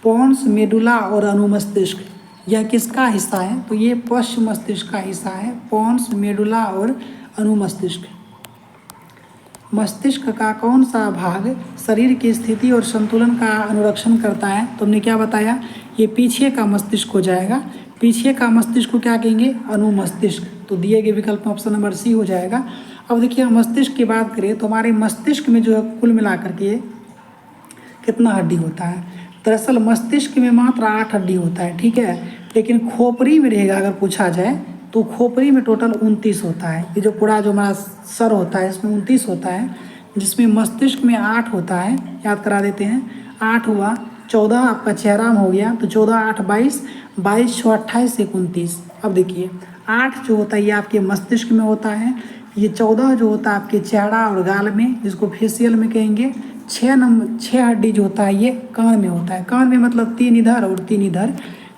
पोन्स, मेडुला और अनुमस्तिष्क, यह किसका हिस्सा है? तो ये पश्च मस्तिष्क का हिस्सा है। पोन्स, मेडुला और अनुमस्तिष्क। मस्तिष्क का कौन सा भाग शरीर की स्थिति और संतुलन का अनुरक्षण करता है? तो हमने क्या बताया, ये पीछे का मस्तिष्क हो जाएगा। पीछे का मस्तिष्क को क्या कहेंगे? अनुमस्तिष्क। तो दिए गए विकल्प में ऑप्शन नंबर सी हो जाएगा। अब देखिए हम मस्तिष्क की बात करें तो हमारे मस्तिष्क में जो है कुल मिलाकर के कितना हड्डी होता है? दरअसल मस्तिष्क में मात्र 8 हड्डी होता है, ठीक है। लेकिन खोपड़ी में रहेगा अगर पूछा जाए तो खोपड़ी में टोटल 29 होता है। ये जो पूरा जो हमारा सर होता है इसमें 29 होता है, जिसमें मस्तिष्क में 8 होता है। याद करा देते हैं, 8 हुआ, 14 आपका चेहरा में हो गया, तो 14 8 22, 22 6 28 29। अब देखिए 8 जो होता है ये आपके मस्तिष्क में होता है, ये 14 जो होता है आपके चेहरा और गाल में, जिसको फेशियल में कहेंगे। 6 हड्डी जो होता है ये कान में होता है। कान में मतलब 3 इधर और 3 इधर,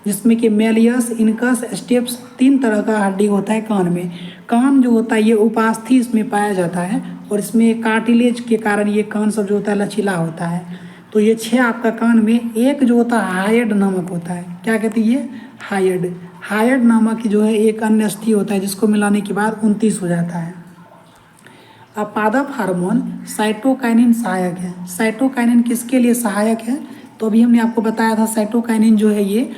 जिसमें कि मेलियस, इनकस, स्टेप्स, 3 तरह का हड्डी होता है कान में। कान जो होता है ये उपास्थि इसमें पाया जाता है, और इसमें कार्टिलेज के कारण ये कान सब जो होता है लचीला होता है। तो ये 6 आपका कान में। एक जो होता है हायड नामक होता है, क्या कहते हैं ये? हायड। हायड नामक जो है एक अन्य अस्थि होता है, जिसको मिलाने के बाद 29 हो जाता है। अब पादप हार्मोन साइटोकाइनिन सहायक है। साइटोकाइनिन किसके लिए सहायक है? तो अभी हमने आपको बताया था साइटोकाइनिन जो है ये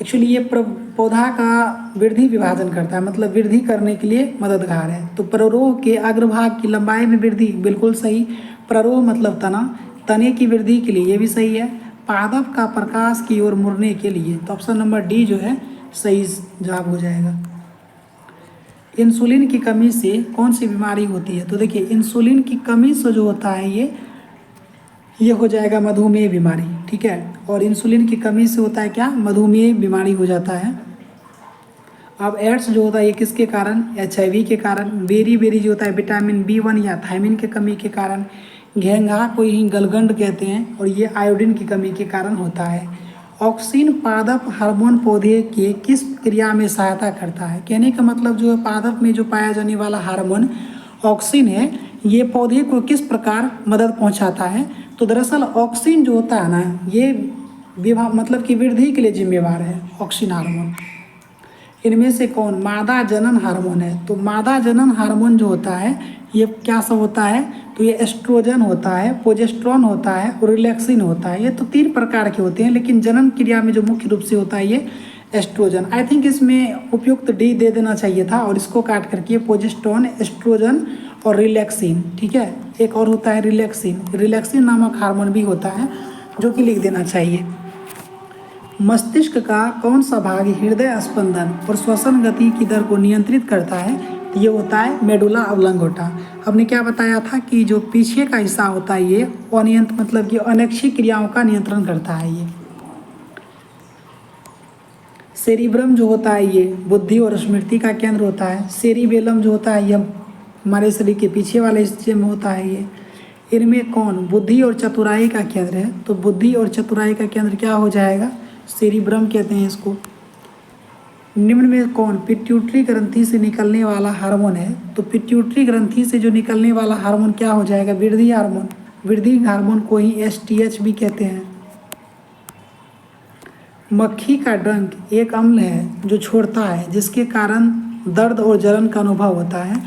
एक्चुअली ये पौधा का वृद्धि विभाजन करता है, मतलब वृद्धि करने के लिए मददगार है। तो प्ररोह के अग्रभाग की लंबाई में वृद्धि, बिल्कुल सही। प्ररोह मतलब तना, तने की वृद्धि के लिए, ये भी सही है। पादप का प्रकाश की ओर मुड़ने के लिए, तो ऑप्शन नंबर डी जो है सही जवाब हो जाएगा। इंसुलिन की कमी से कौन सी बीमारी होती है? तो देखिए इंसुलिन की कमी से जो होता है ये हो जाएगा मधुमेह बीमारी, ठीक है। और इंसुलिन की कमी से होता है क्या? मधुमेह बीमारी हो जाता है। अब एड्स जो होता है ये किसके कारण? HIV के कारण। बेरी जो होता है विटामिन B1 या थायमिन की कमी के कारण। घेंघा को ही गलगंड कहते हैं, और ये आयोडीन की कमी के कारण होता है। ऑक्सिन पादप हार्मोन पौधे के किस क्रिया में सहायता करता है? कहने का मतलब जो है पादप में जो पाया जाने वाला हार्मोन ऑक्सिन है, ये पौधे को किस प्रकार मदद पहुंचाता है? तो दरअसल ऑक्सिन जो होता है ना, ये मतलब कि वृद्धि के लिए जिम्मेवार है ऑक्सिन हार्मोन। इनमें से कौन मादा जनन हार्मोन है? तो मादा जनन हार्मोन जो होता है ये क्या सब होता है? तो ये एस्ट्रोजन होता है, प्रोजेस्टेरोन होता है और रिलैक्सिन होता है। ये तो 3 प्रकार के होते हैं, लेकिन जनन क्रिया में जो मुख्य रूप से होता है ये एस्ट्रोजन। आई थिंक इसमें उपयुक्त डी दे देना चाहिए था, और इसको काट करके प्रोजेस्टेरोन, एस्ट्रोजन और रिलैक्सिन, ठीक है। एक और होता है रिलैक्सिन नामक हार्मोन भी होता है, जो कि लिख देना चाहिए। मस्तिष्क का कौन सा भाग हृदय स्पंदन और श्वसन गति की दर को नियंत्रित करता है? ये होता है मेडुला ऑब्लांगेटा। हमने क्या बताया था कि जो पीछे का हिस्सा होता है ये अनियंत्रित मतलब कि अनैच्छिक क्रियाओं का नियंत्रण करता है। ये सेरिब्रम जो होता है ये बुद्धि और स्मृति का केंद्र होता है। सेरिबेलम जो होता है ये हमारे शरीर के पीछे वाले हिस्से में होता है। ये इनमें कौन बुद्धि और चतुराई का केंद्र है? तो बुद्धि और चतुराई का केंद्र क्या हो जाएगा? सेरिब्रम कहते हैं इसको। निम्न में कौन पिट्यूटरी ग्रंथि से निकलने वाला हार्मोन है? तो पिट्यूटरी ग्रंथि से जो निकलने वाला हार्मोन क्या हो जाएगा? वृद्धि हार्मोन। वृद्धि हार्मोन को ही STH भी कहते हैं। मक्खी का डंक एक अम्ल है जो छोड़ता है, जिसके कारण दर्द और जलन का अनुभव होता है।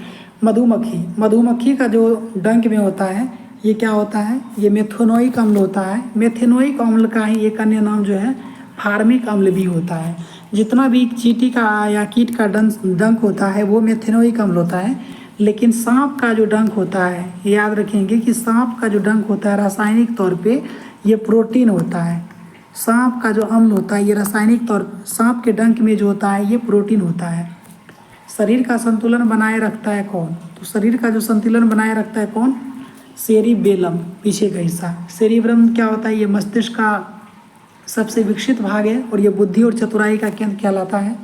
मधुमक्खी का जो डंक में होता है ये क्या होता है? ये मेथेनोइक अम्ल होता है। मेथेनोइक अम्ल का ही एक अन्य नाम जो है फार्मिक अम्ल भी होता है। जितना भी चींटी का या कीट का डंक होता है वो मेथेनोइक अम्ल होता है, लेकिन सांप का जो डंक होता है, याद रखेंगे कि सांप का जो डंक होता है रासायनिक तौर पे ये प्रोटीन होता है। सांप का जो अम्ल होता है ये रासायनिक तौर, सांप के डंक में जो होता है ये प्रोटीन होता है। शरीर का संतुलन बनाए रखता है कौन? तो शरीर का जो संतुलन बनाए रखता है कौन? सेरिबेलम, पीछे का हिस्सा। सेरिब्रम क्या होता है? ये मस्तिष्क का सबसे विकसित भाग है और ये बुद्धि और चतुराई का केंद्र कहलाता है।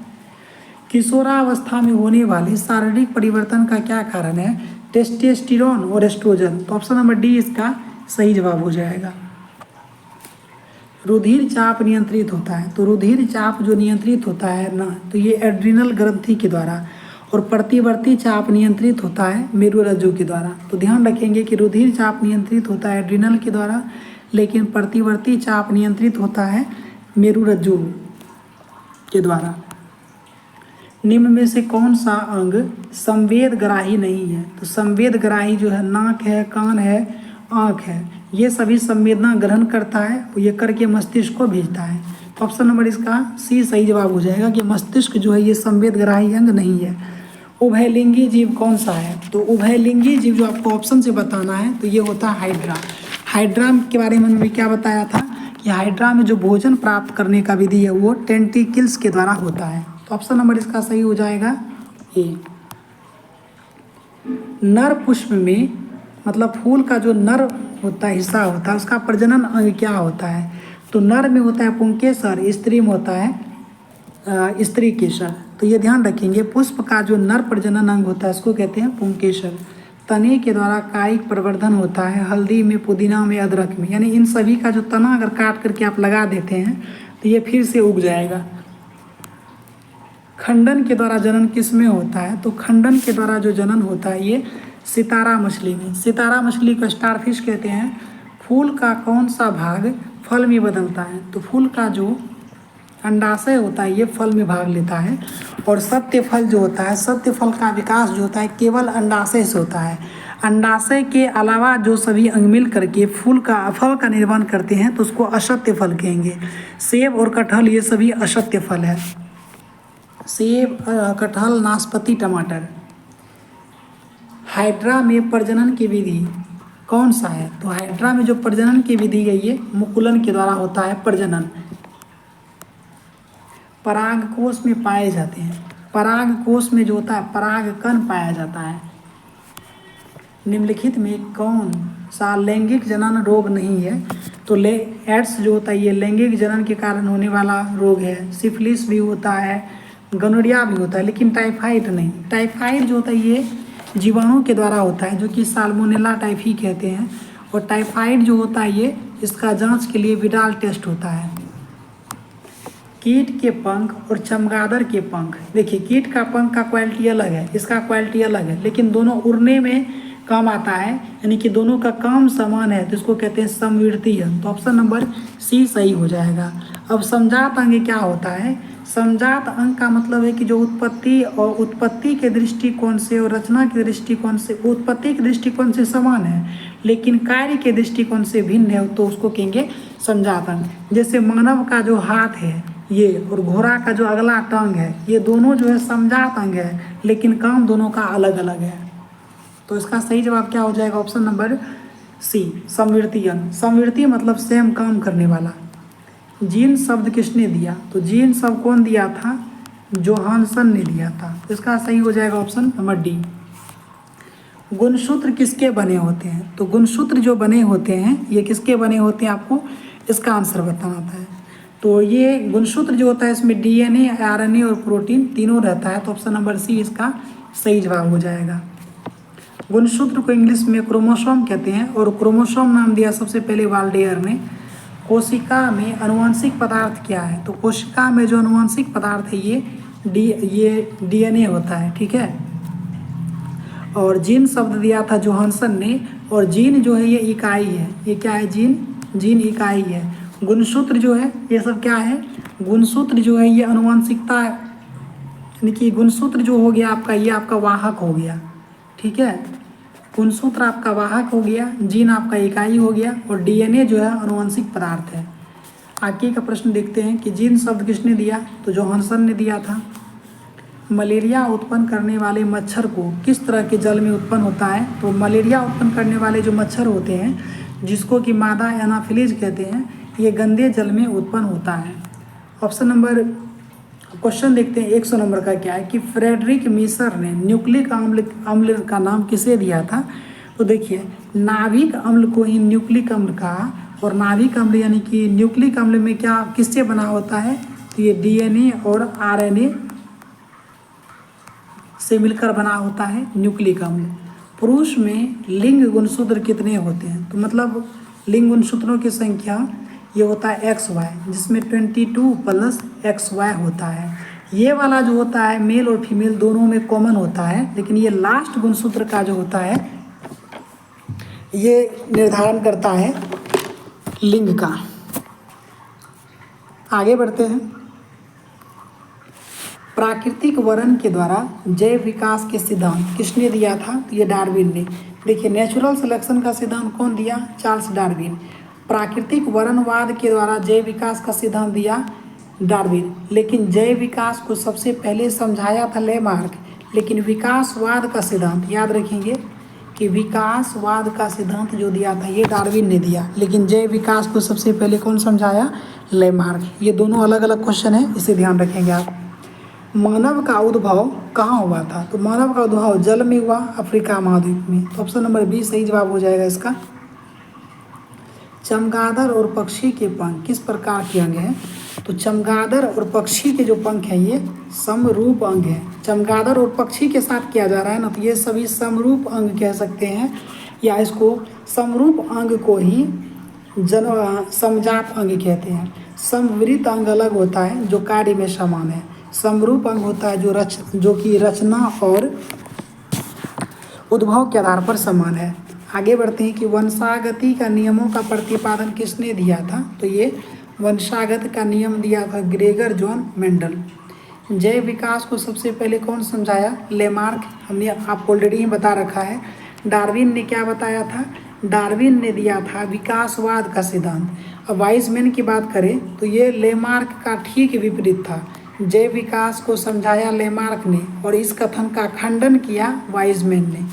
किशोरावस्था में होने वाले शारीरिक परिवर्तन का क्या कारण है? टेस्टोस्टेरोन और एस्ट्रोजन। तो ऑप्शन नंबर डी इसका सही जवाब हो जाएगा। रुधिर चाप नियंत्रित होता है, तो रुधिर चाप जो नियंत्रित होता है ना, तो ये एड्रिनल ग्रंथि के द्वारा, और प्रतिवर्ती चाप नियंत्रित होता है मेरुरज्जु के द्वारा। तो ध्यान रखेंगे कि रुधिर चाप नियंत्रित होता है एड्रिनल के द्वारा, लेकिन प्रतिवर्ती चाप नियंत्रित होता है मेरुरज्जु के द्वारा। निम्न में से कौन सा अंग संवेदग्राही नहीं है? तो संवेदग्राही जो है नाक है, कान है, आँख है, ये सभी संवेदना ग्रहण करता है, ये करके मस्तिष्क को भेजता है। तो ऑप्शन नंबर इसका सी सही जवाब हो जाएगा कि मस्तिष्क जो है ये संवेदग्राही अंग नहीं है। उभयलिंगी जीव कौन सा है? तो उभयलिंगी जीव जो आपको ऑप्शन से बताना है तो ये होता है हाइड्रा। हाइड्रा के बारे में मैंने क्या बताया था कि हाइड्रा में जो भोजन प्राप्त करने का विधि है वो टेंटिकल्स के द्वारा होता है। तो ऑप्शन नंबर इसका सही हो जाएगा ए। नर पुष्प में, मतलब फूल का जो नर होता है, हिस्सा होता है, उसका प्रजनन अंग क्या होता है? तो नर में होता है पुंकेसर, स्त्री में होता है स्त्री केसर। तो ये ध्यान रखेंगे, पुष्प का जो नर प्रजनन अंग होता है उसको कहते हैं पुंकेसर। तने के द्वारा कायिक प्रवर्धन होता है हल्दी में, पुदीना में, अदरक में, यानी इन सभी का जो तना अगर काट करके आप लगा देते हैं तो ये फिर से उग जाएगा। खंडन के द्वारा जनन किस में होता है? तो खंडन के द्वारा जो जनन होता है ये सितारा मछली में। सितारा मछली को स्टारफिश कहते हैं। फूल का कौन सा भाग फल में बदलता है? तो फूल का जो अंडाशय होता है ये फल में भाग लेता है, और सत्य फल जो होता है, सत्य फल का विकास जो होता है केवल अंडाशय से होता है। अंडाशय के अलावा जो सभी अंग मिल करके फल का निर्माण करते हैं तो उसको असत्य फल कहेंगे। सेब और कटहल ये सभी असत्य फल है। सेब, कटहल, नाशपाती, टमाटर। हाइड्रा में प्रजनन की विधि कौन सा है? तो हाइड्रा में जो प्रजनन की विधि है ये मुकुलन के द्वारा होता है प्रजनन। पराग कोश में पाए जाते हैं, पराग कोश में जो होता है परागकण पाया जाता है। निम्नलिखित में कौन सा लैंगिक जनन रोग नहीं है? तो एड्स जो होता है ये लैंगिक जनन के कारण होने वाला रोग है। सिफिलिस भी होता है, गोनोरिया भी होता है, लेकिन टाइफाइड नहीं। टाइफाइड जो होता है ये जीवाणु के द्वारा होता है जो कि साल्मोनेला टाइफी कहते हैं, और टाइफाइड जो होता है ये इसका जांच के लिए विडाल टेस्ट होता है। कीट के पंख और चमगादड़ के पंख, देखिए कीट का पंख का क्वालिटी अलग है, इसका क्वालिटी अलग है, लेकिन दोनों उड़ने में काम आता है, यानी कि दोनों का काम समान है, तो इसको कहते हैं समवर्तीय। तो ऑप्शन नंबर सी सही हो जाएगा। अब समजात अंग क्या होता है? समजात अंग का मतलब है कि जो उत्पत्ति के दृष्टिकोण से और रचना के दृष्टिकोण से, उत्पत्ति के दृष्टिकोण से समान है लेकिन कार्य के दृष्टिकोण से भिन्न है, तो उसको कहेंगे समजात अंग। जैसे मानव का जो हाथ है ये और घोड़ा का जो अगला टांग है, ये दोनों जो है समजात अंग है, लेकिन काम दोनों का अलग अलग है। तो इसका सही जवाब क्या हो जाएगा? ऑप्शन नंबर सी, समवर्ती अंग। समवर्ती मतलब सेम काम करने वाला। जीन शब्द किसने दिया? तो जीन शब्द कौन दिया था? जोहानसन ने दिया था। इसका सही हो जाएगा ऑप्शन नंबर डी। गुणसूत्र किसके बने होते हैं? तो गुणसूत्र जो बने होते हैं ये किसके बने होते हैं, आपको इसका आंसर बताना है। तो ये गुणसूत्र जो होता है इसमें डीएनए, आरएनए और प्रोटीन तीनों रहता है, तो ऑप्शन नंबर सी इसका सही जवाब हो जाएगा। गुणसूत्र को इंग्लिश में क्रोमोसोम कहते हैं, और क्रोमोसोम नाम दिया सबसे पहले वाल्डेयर ने। कोशिका में अनुवांशिक पदार्थ क्या है? तो कोशिका में जो अनुवांशिक पदार्थ है ये डीएनए होता है, ठीक है। और जीन शब्द दिया था जोहानसन ने, और जीन जो है ये इकाई है, ये क्या है? जीन इकाई है। गुणसूत्र जो है ये सब क्या है? गुणसूत्र जो है ये अनुवांशिकता, यानी कि गुणसूत्र जो हो गया आपका, ये आपका वाहक हो गया, ठीक है। गुणसूत्र आपका वाहक हो गया, जीन आपका इकाई हो गया, और डीएनए जो है अनुवांशिक पदार्थ है। आगे का प्रश्न देखते हैं कि जीन शब्द किसने दिया, तो जोहानसन ने दिया था। मलेरिया उत्पन्न करने वाले मच्छर को किस तरह के जल में उत्पन्न होता है, तो मलेरिया उत्पन्न करने वाले जो मच्छर होते हैं जिसको कि मादा एनाफिलीज कहते हैं, ये गंदे जल में उत्पन्न होता है। ऑप्शन नंबर क्वेश्चन देखते हैं 100 नंबर का क्या है कि फ्रेडरिक मीसर ने न्यूक्लिक अम्ल का नाम किसे दिया था, तो देखिए नाभिक अम्ल को ही न्यूक्लिक अम्ल कहा। और नाभिक अम्ल यानी कि न्यूक्लिक अम्ल में क्या किससे बना होता है, तो ये डीएनए और आरएनए से मिलकर बना होता है न्यूक्लिक अम्ल। पुरुष में लिंग गुणसूत्र कितने होते हैं, तो मतलब लिंग गुणसूत्रों की संख्या ये होता है XY, जिसमें 22 प्लस XY होता है। ये वाला जो होता है मेल और फीमेल दोनों में कॉमन होता है, लेकिन ये लास्ट गुणसूत्र का जो होता है ये निर्धारण करता है लिंग का। आगे बढ़ते हैं। प्राकृतिक वर्ण के द्वारा जैव विकास के सिद्धांत किसने दिया था, तो ये डार्विन ने। देखिए नेचुरल सिलेक्शन का सिद्धांत कौन दिया, चार्ल्स डार्विन। प्राकृतिक वर्णवाद के द्वारा जैव विकास का सिद्धांत दिया डार्विन, लेकिन जैव विकास को सबसे पहले समझाया था लेमार्क। लेकिन विकासवाद का सिद्धांत याद रखेंगे कि विकासवाद का सिद्धांत जो दिया था ये डार्विन ने दिया, लेकिन जैव विकास को सबसे पहले कौन समझाया, लेमार्क। ये दोनों अलग अलग क्वेश्चन है, इसे ध्यान रखेंगे आप। मानव का उद्भव कहाँ हुआ था, तो मानव का उद्भव जल में हुआ, अफ्रीका महाद्वीप में। तो ऑप्शन नंबर 20 सही जवाब हो जाएगा इसका। चमगादड़ और पक्षी के पंख किस प्रकार के अंग हैं, तो चमगादड़ और पक्षी के जो पंख हैं ये समरूप अंग हैं। चमगादड़ और पक्षी के साथ किया जा रहा है ना, तो ये सभी समरूप अंग कह सकते हैं, या इसको समरूप अंग को ही समजात अंग कहते हैं। समवृत्त अंग अलग होता है जो कार्य में समान है। समरूप अंग होता है जो कि रचना और उद्भव के आधार पर समान है। आगे बढ़ते हैं कि वंशागति का नियमों का प्रतिपादन किसने दिया था, तो ये वंशागत का नियम दिया था ग्रेगर जॉन मेंडल। जैव विकास को सबसे पहले कौन समझाया, लेमार्क। हमने आपको ऑलरेडी ही बता रखा है। डार्विन ने क्या बताया था, डार्विन ने दिया था विकासवाद का सिद्धांत। अब वाइजमैन की बात करें तो ये लेमार्क का ठीक विपरीत था। जैव विकास को समझाया लेमार्क ने और इस कथन का खंडन किया वाइजमैन ने।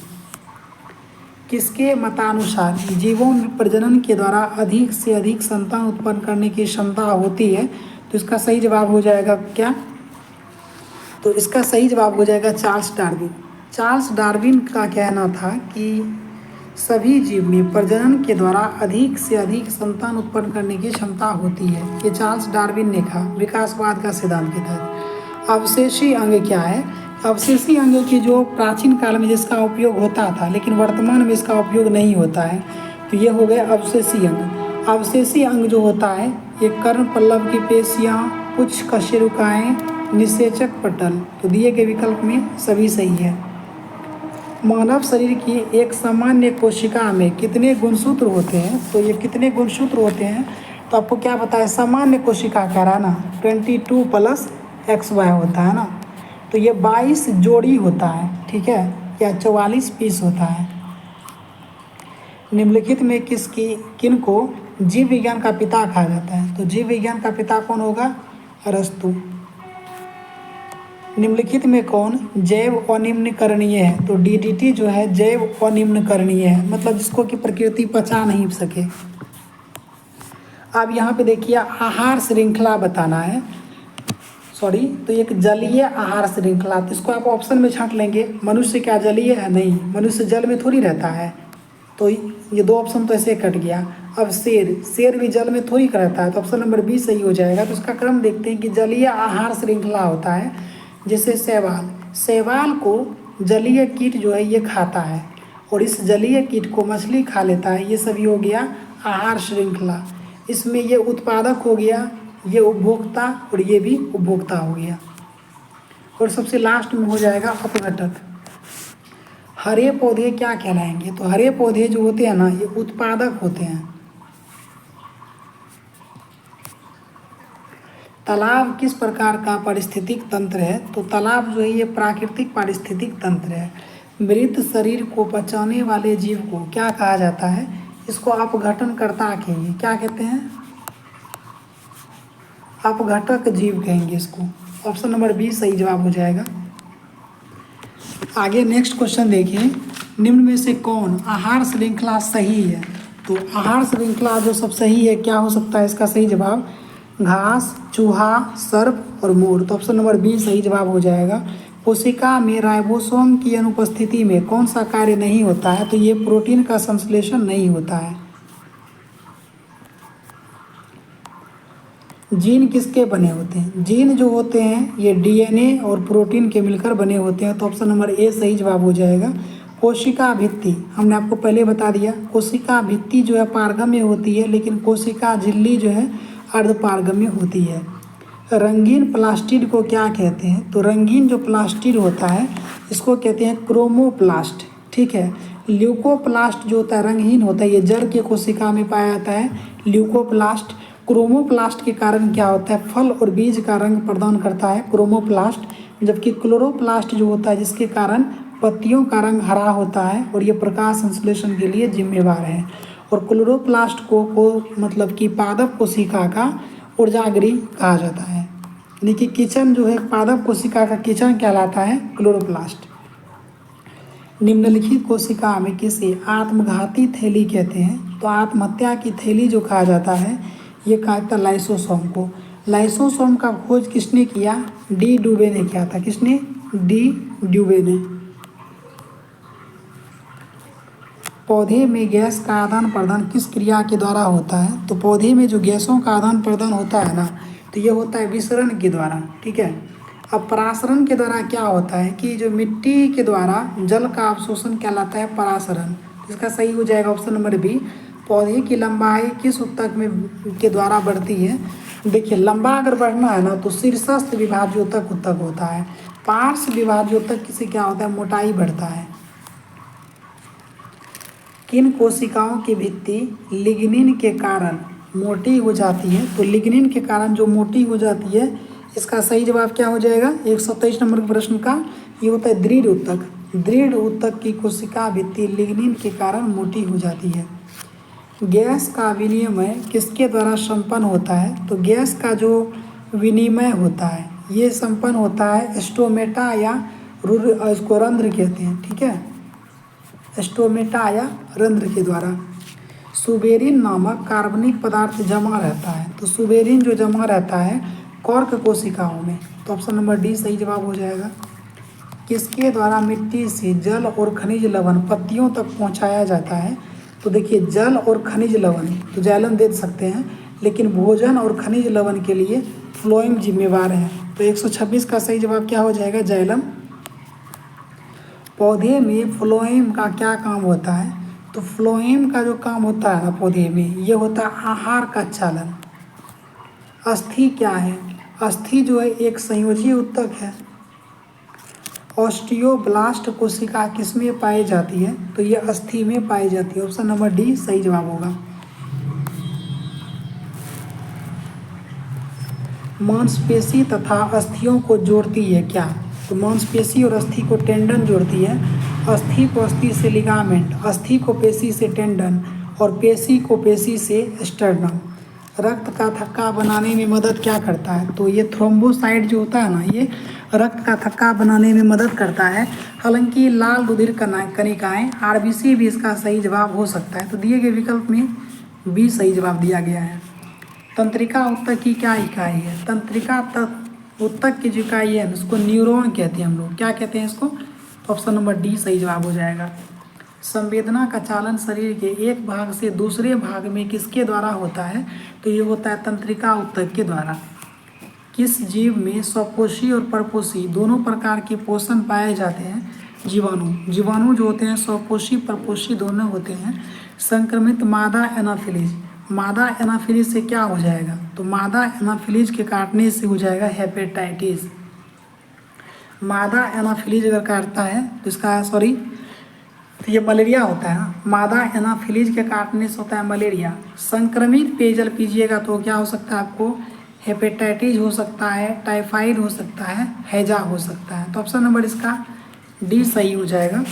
किसके मतानुसार जीवों में प्रजनन के द्वारा अधिक से अधिक संतान उत्पन्न करने की क्षमता होती है, तो इसका सही जवाब हो जाएगा क्या, तो इसका सही जवाब हो जाएगा चार्ल्स डार्विन। चार्ल्स डार्विन का कहना था कि सभी जीव में प्रजनन के द्वारा अधिक से अधिक संतान उत्पन्न करने की क्षमता होती है। ये चार्ल्स डार्विन ने कहा विकासवाद का सिद्धांत के तहत। अवशेषी अंग क्या है, अवशेषी अंग की जो प्राचीन काल में जिसका उपयोग होता था लेकिन वर्तमान में इसका उपयोग नहीं होता है, तो ये हो गए अवशेषी अंग। अवशेषी अंग जो होता है ये कर्ण पल्लव की पेशियाँ, पुच्छ कशेरुकाएँ, निषेचक पटल। तो दिए गए विकल्प में सभी सही है। मानव शरीर की एक सामान्य कोशिका में कितने गुणसूत्र होते हैं, तो ये कितने गुणसूत्र होते हैं, तो आपको क्या पता है, सामान्य कोशिका कह रहा है ना, 22 प्लस XY होता है ना, तो ये 22 जोड़ी होता है, ठीक है, या 44 पीस होता है। निम्नलिखित में किन को जीव विज्ञान का पिता कहा जाता है, तो जीव विज्ञान का पिता कौन होगा, अरस्तु। निम्नलिखित में कौन जैव अनिम्नकरणीय है, तो DDT जो है जैव अनिम्नकरणीय है, मतलब जिसको कि प्रकृति पचा नहीं सके। अब यहाँ पे देखिए आहार श्रृंखला बताना है, तो एक जलीय आहार श्रृंखला, तो इसको आप ऑप्शन में छांट लेंगे। मनुष्य क्या जलीय है, नहीं, मनुष्य जल में थोड़ी रहता है, तो ये दो ऑप्शन तो ऐसे कट गया। अब शेर भी जल में थोड़ी रहता है, तो ऑप्शन नंबर 20 सही हो जाएगा। तो इसका क्रम देखते हैं कि जलीय आहार श्रृंखला होता है, जैसे शैवाल को जलीय कीट जो है ये खाता है और इस जलीय कीट को मछली खा लेता है, ये सभी हो गया आहार श्रृंखला। इसमें ये उत्पादक हो गया, ये उपभोक्ता और ये भी उपभोक्ता हो गया, और सबसे लास्ट में हो जाएगा अपघटक। हरे पौधे क्या कहलाएंगे, तो हरे पौधे जो होते हैं ना ये उत्पादक होते हैं। तालाब किस प्रकार का पारिस्थितिक तंत्र है, तो तालाब जो है ये प्राकृतिक पारिस्थितिक तंत्र है। मृत शरीर को पचाने वाले जीव को क्या कहा जाता है, इसको अपघटनकर्ता कहेंगे, क्या कहते हैं, अपघटक जीव कहेंगे इसको। ऑप्शन नंबर बी सही जवाब हो जाएगा। आगे नेक्स्ट क्वेश्चन देखिए, निम्न में से कौन आहार श्रृंखला सही है? तो आहार श्रृंखला जो सब सही है, क्या हो सकता है इसका सही जवाब? घास, चूहा, सर्प और मोर। तो ऑप्शन नंबर बी सही जवाब हो जाएगा। कोशिका में राइबोसोम की अनुपस्थिति में कौन सा कार्य नहीं होता है? तो ये प्रोटीन का संश्लेषण नहीं होता है। जीन किसके बने होते हैं? जीन जो होते हैं ये डीएनए और प्रोटीन के मिलकर बने होते हैं। तो ऑप्शन नंबर ए सही जवाब हो जाएगा। कोशिका भित्ति हमने आपको पहले बता दिया, कोशिका भित्ति जो है पारगम्य होती है, लेकिन कोशिका झिल्ली जो है अर्धपारगम्य होती है। रंगीन प्लास्टिड को क्या कहते हैं? तो रंगीन जो प्लास्टिड होता है इसको कहते हैं क्रोमोप्लास्ट। ठीक है। ल्यूकोप्लास्ट जो होता है रंगहीन होता है, ये जड़ के कोशिका में पाया जाता है ल्यूकोप्लास्ट। क्रोमोप्लास्ट के कारण क्या होता है? फल और बीज का रंग प्रदान करता है क्रोमोप्लास्ट, जबकि क्लोरोप्लास्ट जो होता है जिसके कारण पत्तियों का रंग हरा होता है और ये प्रकाश संश्लेषण के लिए जिम्मेवार है। और क्लोरोप्लास्ट को मतलब कि पादप कोशिका का ऊर्जागृह कहा जाता है, यानी कि किचन जो है पादप कोशिका का किचन कहलाता है क्लोरोप्लास्ट। निम्नलिखित कोशिका में किसे आत्मघाती थैली कहते हैं? तो आत्महत्या की थैली जो कहा जाता है ये कहा जाता है लाइसोसोम को। लाइसोसोम का खोज किसने किया? डी ड्यूबे ने किया था। किसने? डी ड्यूबे ने। पौधे में गैस का आदान प्रदान किस क्रिया के द्वारा होता है? तो पौधे में जो गैसों का आदान प्रदान होता है ना, तो ये होता है विसरण के द्वारा। ठीक है। अब परासरण के द्वारा क्या होता है कि जो मिट्टी के द्वारा जल का अवशोषण कहलाता है परासरण। इसका सही हो जाएगा ऑप्शन नंबर बी। पौधे की लंबाई किस ऊतक में के द्वारा बढ़ती है? देखिए, लंबा अगर बढ़ना है ना तो शीर्षस्थ विभाज्योतक ऊतक होता है। पार्श्व विभाज्योतक किसे क्या होता है? मोटाई बढ़ता है। किन कोशिकाओं की भित्ति लिग्निन के कारण मोटी हो जाती है? तो लिग्निन के कारण जो मोटी हो जाती है, इसका सही जवाब क्या हो जाएगा 123 नंबर के प्रश्न का? ये होता है दृढ़ ऊतक। दृढ़ ऊतक की कोशिका भित्ति लिग्निन के कारण मोटी हो जाती है। गैस का विनिमय किसके द्वारा संपन्न होता है? तो गैस का जो विनिमय होता है ये संपन्न होता है स्टोमेटा या इसको रंध्र कहते हैं। ठीक है, स्टोमेटा या रंध्र के द्वारा। सुबेरिन नामक कार्बनिक पदार्थ जमा रहता है। तो सुबेरिन जो जमा रहता है कॉर्क कोशिकाओं में। तो ऑप्शन नंबर डी सही जवाब हो जाएगा। किसके द्वारा मिट्टी से जल और खनिज लवण पत्तियों तक पहुंचाया जाता है? तो देखिए, जल और खनिज लवण तो जाइलम दे सकते हैं, लेकिन भोजन और खनिज लवण के लिए फ्लोएम जिम्मेवार है। तो 126 का सही जवाब क्या हो जाएगा? जाइलम। पौधे में फ्लोएम का क्या काम होता है? तो फ्लोएम का जो काम होता है ना पौधे में, ये होता है आहार का चालन। अस्थि क्या है? अस्थि जो है एक संयोजी ऊतक है। ऑस्टियोब्लास्ट कोशिका किसमें पाई जाती है? तो ये अस्थि में पाई जाती है। ऑप्शन नंबर डी सही जवाब होगा। मांसपेशी तथा अस्थियों को जोड़ती है क्या? तो मांसपेशी और अस्थि को टेंडन जोड़ती है। अस्थि को अस्थि से लिगामेंट, अस्थि को पेशी से टेंडन और पेशी को पेशी से स्टर्नम। रक्त का थक्का बनाने में मदद क्या करता है? तो ये थ्रोम्बोसाइट जो होता है ना, ये रक्त का थक्का बनाने में मदद करता है। हालांकि लाल रुधिर कणिकाएं आरबीसी भी इसका सही जवाब हो सकता है। तो दिए गए विकल्प में बी सही जवाब दिया गया है। तंत्रिका ऊतक की क्या इकाई है? तंत्रिका ऊतक की जो इकाई है उसको न्यूरॉन कहते हैं हम लोग। क्या कहते हैं इसको? तो ऑप्शन नंबर डी सही जवाब हो जाएगा। संवेदना का चालन शरीर के एक भाग से दूसरे भाग में किसके द्वारा होता है? तो ये होता है तंत्रिका ऊतक के द्वारा। किस जीव में स्वपोषी और परपोषी दोनों प्रकार के पोषण पाए जाते हैं? जीवाणु जो होते हैं स्वपोषी परपोषी दोनों होते हैं। संक्रमित मादा एनाफिलीज, मादा एनाफिलीज से क्या हो जाएगा? तो मादा एनाफिलीज के काटने से हो जाएगा हेपेटाइटिस। मादा एनाफिलीज अगर काटता है तो इसका तो ये मलेरिया होता है ना। मादा एनाफिलीज के काटने से होता है मलेरिया। संक्रमित पेयजल पीजिएगा तो क्या हो सकता है आपको? हेपेटाइटिस हो सकता है, टाइफाइड हो सकता है, हैजा हो सकता है। तो ऑप्शन नंबर इसका डी सही हो जाएगा।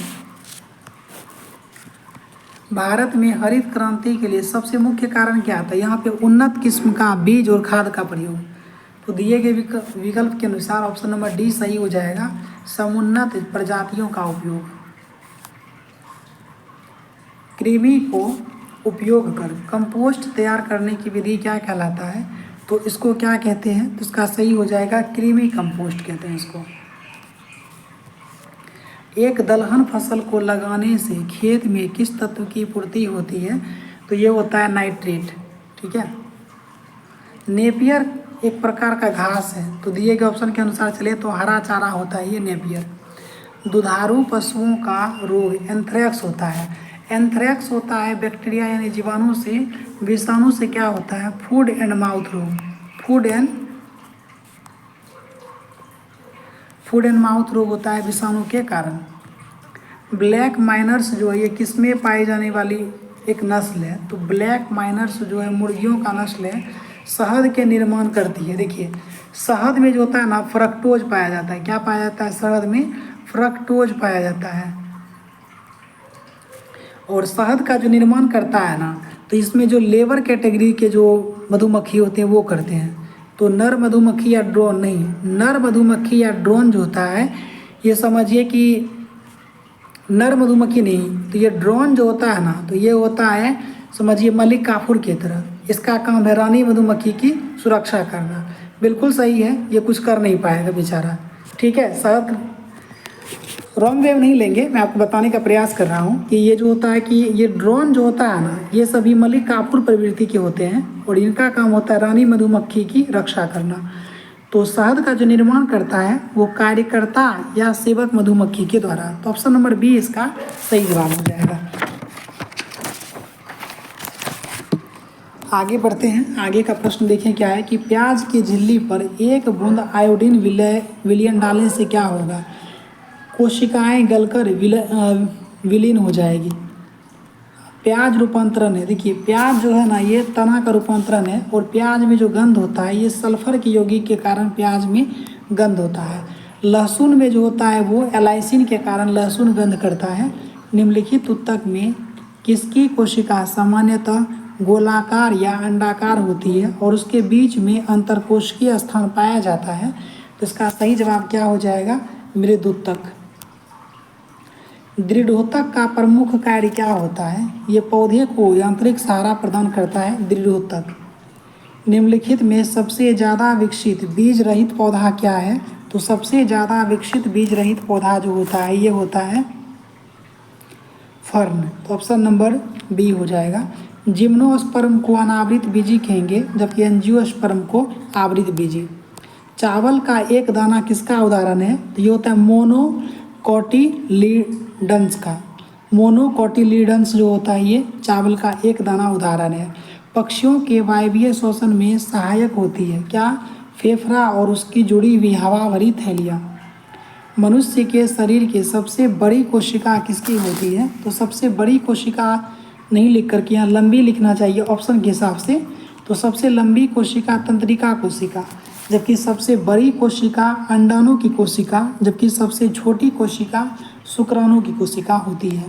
भारत में हरित क्रांति के लिए सबसे मुख्य कारण क्या था? यहाँ पे उन्नत किस्म का बीज और खाद का प्रयोग। तो दिए गए विकल्प के अनुसार ऑप्शन नंबर डी सही हो जाएगा, समुन्नत प्रजातियों का उपयोग। कृमि को उपयोग कर कंपोस्ट तैयार करने की विधि क्या कहलाता है? तो इसको क्या कहते हैं? तो इसका सही हो जाएगा कृमि कंपोस्ट कहते हैं इसको। एक दलहन फसल को लगाने से खेत में किस तत्व की पूर्ति होती है? तो ये होता है नाइट्रेट। ठीक है। नेपियर एक प्रकार का घास है, तो दिए गए ऑप्शन के अनुसार चले तो हरा चारा होता है ये नेपियर। दुधारू पशुओं का रोग एंथ्रेक्स होता है। एंथ्रेक्स होता है बैक्टीरिया यानी जीवाणु से, विषाणु से क्या होता है? फूड एंड माउथ रोग। फूड एंड माउथ रोग होता है विषाणु के कारण। ब्लैक माइनर्स जो है ये किसमें पाई जाने वाली एक नस्ल है? तो ब्लैक माइनर्स जो है मुर्गियों का नस्ल है, शहद के निर्माण करती है। देखिए शहद में जो होता है ना फ्रक्टोज पाया जाता है। क्या पाया जाता है? शहद में फ्रक्टोज पाया जाता है। और शहद का जो निर्माण करता है ना, तो इसमें जो लेबर कैटेगरी के जो मधुमक्खी होते हैं वो करते हैं। तो नर मधुमक्खी या ड्रोन नहीं, नर मधुमक्खी या ड्रोन जो होता है ये समझिए कि नर मधुमक्खी नहीं, तो ये ड्रोन जो होता है ना, तो ये होता है समझिए मलिक काफूर की तरह। इसका काम है रानी मधुमक्खी की सुरक्षा करना। बिल्कुल सही है, ये कुछ कर नहीं पाएगा बेचारा। ठीक है, शहद रॉन्ग वेव नहीं लेंगे, मैं आपको बताने का प्रयास कर रहा हूँ कि ये जो होता है कि ये ड्रोन जो होता है ना, ये सभी मलिक काफूर प्रवृत्ति के होते हैं और इनका काम होता है रानी मधुमक्खी की रक्षा करना। तो शहद का जो निर्माण करता है वो कार्यकर्ता या सेवक मधुमक्खी के द्वारा। तो ऑप्शन नंबर बी इसका सही जवाब हो जाएगा। आगे बढ़ते हैं। आगे का प्रश्न देखें क्या है कि प्याज की झिल्ली पर एक बूंद आयोडीन विलयन डालने से क्या होगा? कोशिकाएं गलकर विलीन हो जाएगी। प्याज रूपांतरण है। देखिए प्याज जो है ना ये तना का रूपांतरण है और प्याज में जो गंध होता है ये सल्फर की यौगिक के कारण प्याज में गंध होता है। लहसुन में जो होता है वो एलाइसिन के कारण लहसुन गंध करता है। निम्नलिखित ऊतक में किसकी कोशिका सामान्यतः गोलाकार या अंडाकार होती है और उसके बीच में अंतरकोशिकीय स्थान पाया जाता है? तो इसका सही जवाब क्या हो जाएगा? मृदुतक। दृढ़ोतक का प्रमुख कार्य क्या होता है? ये पौधे को यांत्रिक सहारा प्रदान करता है दृढ़ोतक। निम्नलिखित में सबसे ज़्यादा विकसित बीज रहित पौधा क्या है? तो सबसे ज़्यादा विकसित बीज रहित पौधा जो होता है ये होता है फर्न। तो ऑप्शन नंबर बी हो जाएगा। जिम्नोस्पर्म को अनावृत बीजी कहेंगे जबकि एंजियोस्पर्म को आवृत बीजी। चावल का एक दाना किसका उदाहरण है? तो ये होता है मोनोकोटिलीडन्स का। मोनोकोटिलीडन्स जो होता है ये चावल का एक दाना उदाहरण है। पक्षियों के वायवीय श्वसन में सहायक होती है क्या? फेफड़ा और उसकी जुड़ी हुई हवा भरी थैलियाँ। मनुष्य के शरीर की सबसे बड़ी कोशिका किसकी होती है? तो सबसे बड़ी कोशिका नहीं लिख करके यहाँ लंबी लिखना चाहिए ऑप्शन के हिसाब से। तो सबसे लंबी कोशिका तंत्रिका कोशिका, जबकि सबसे बड़ी कोशिका अंडाणु की कोशिका, जबकि सबसे छोटी कोशिका शुक्राणु की कोशिका होती है।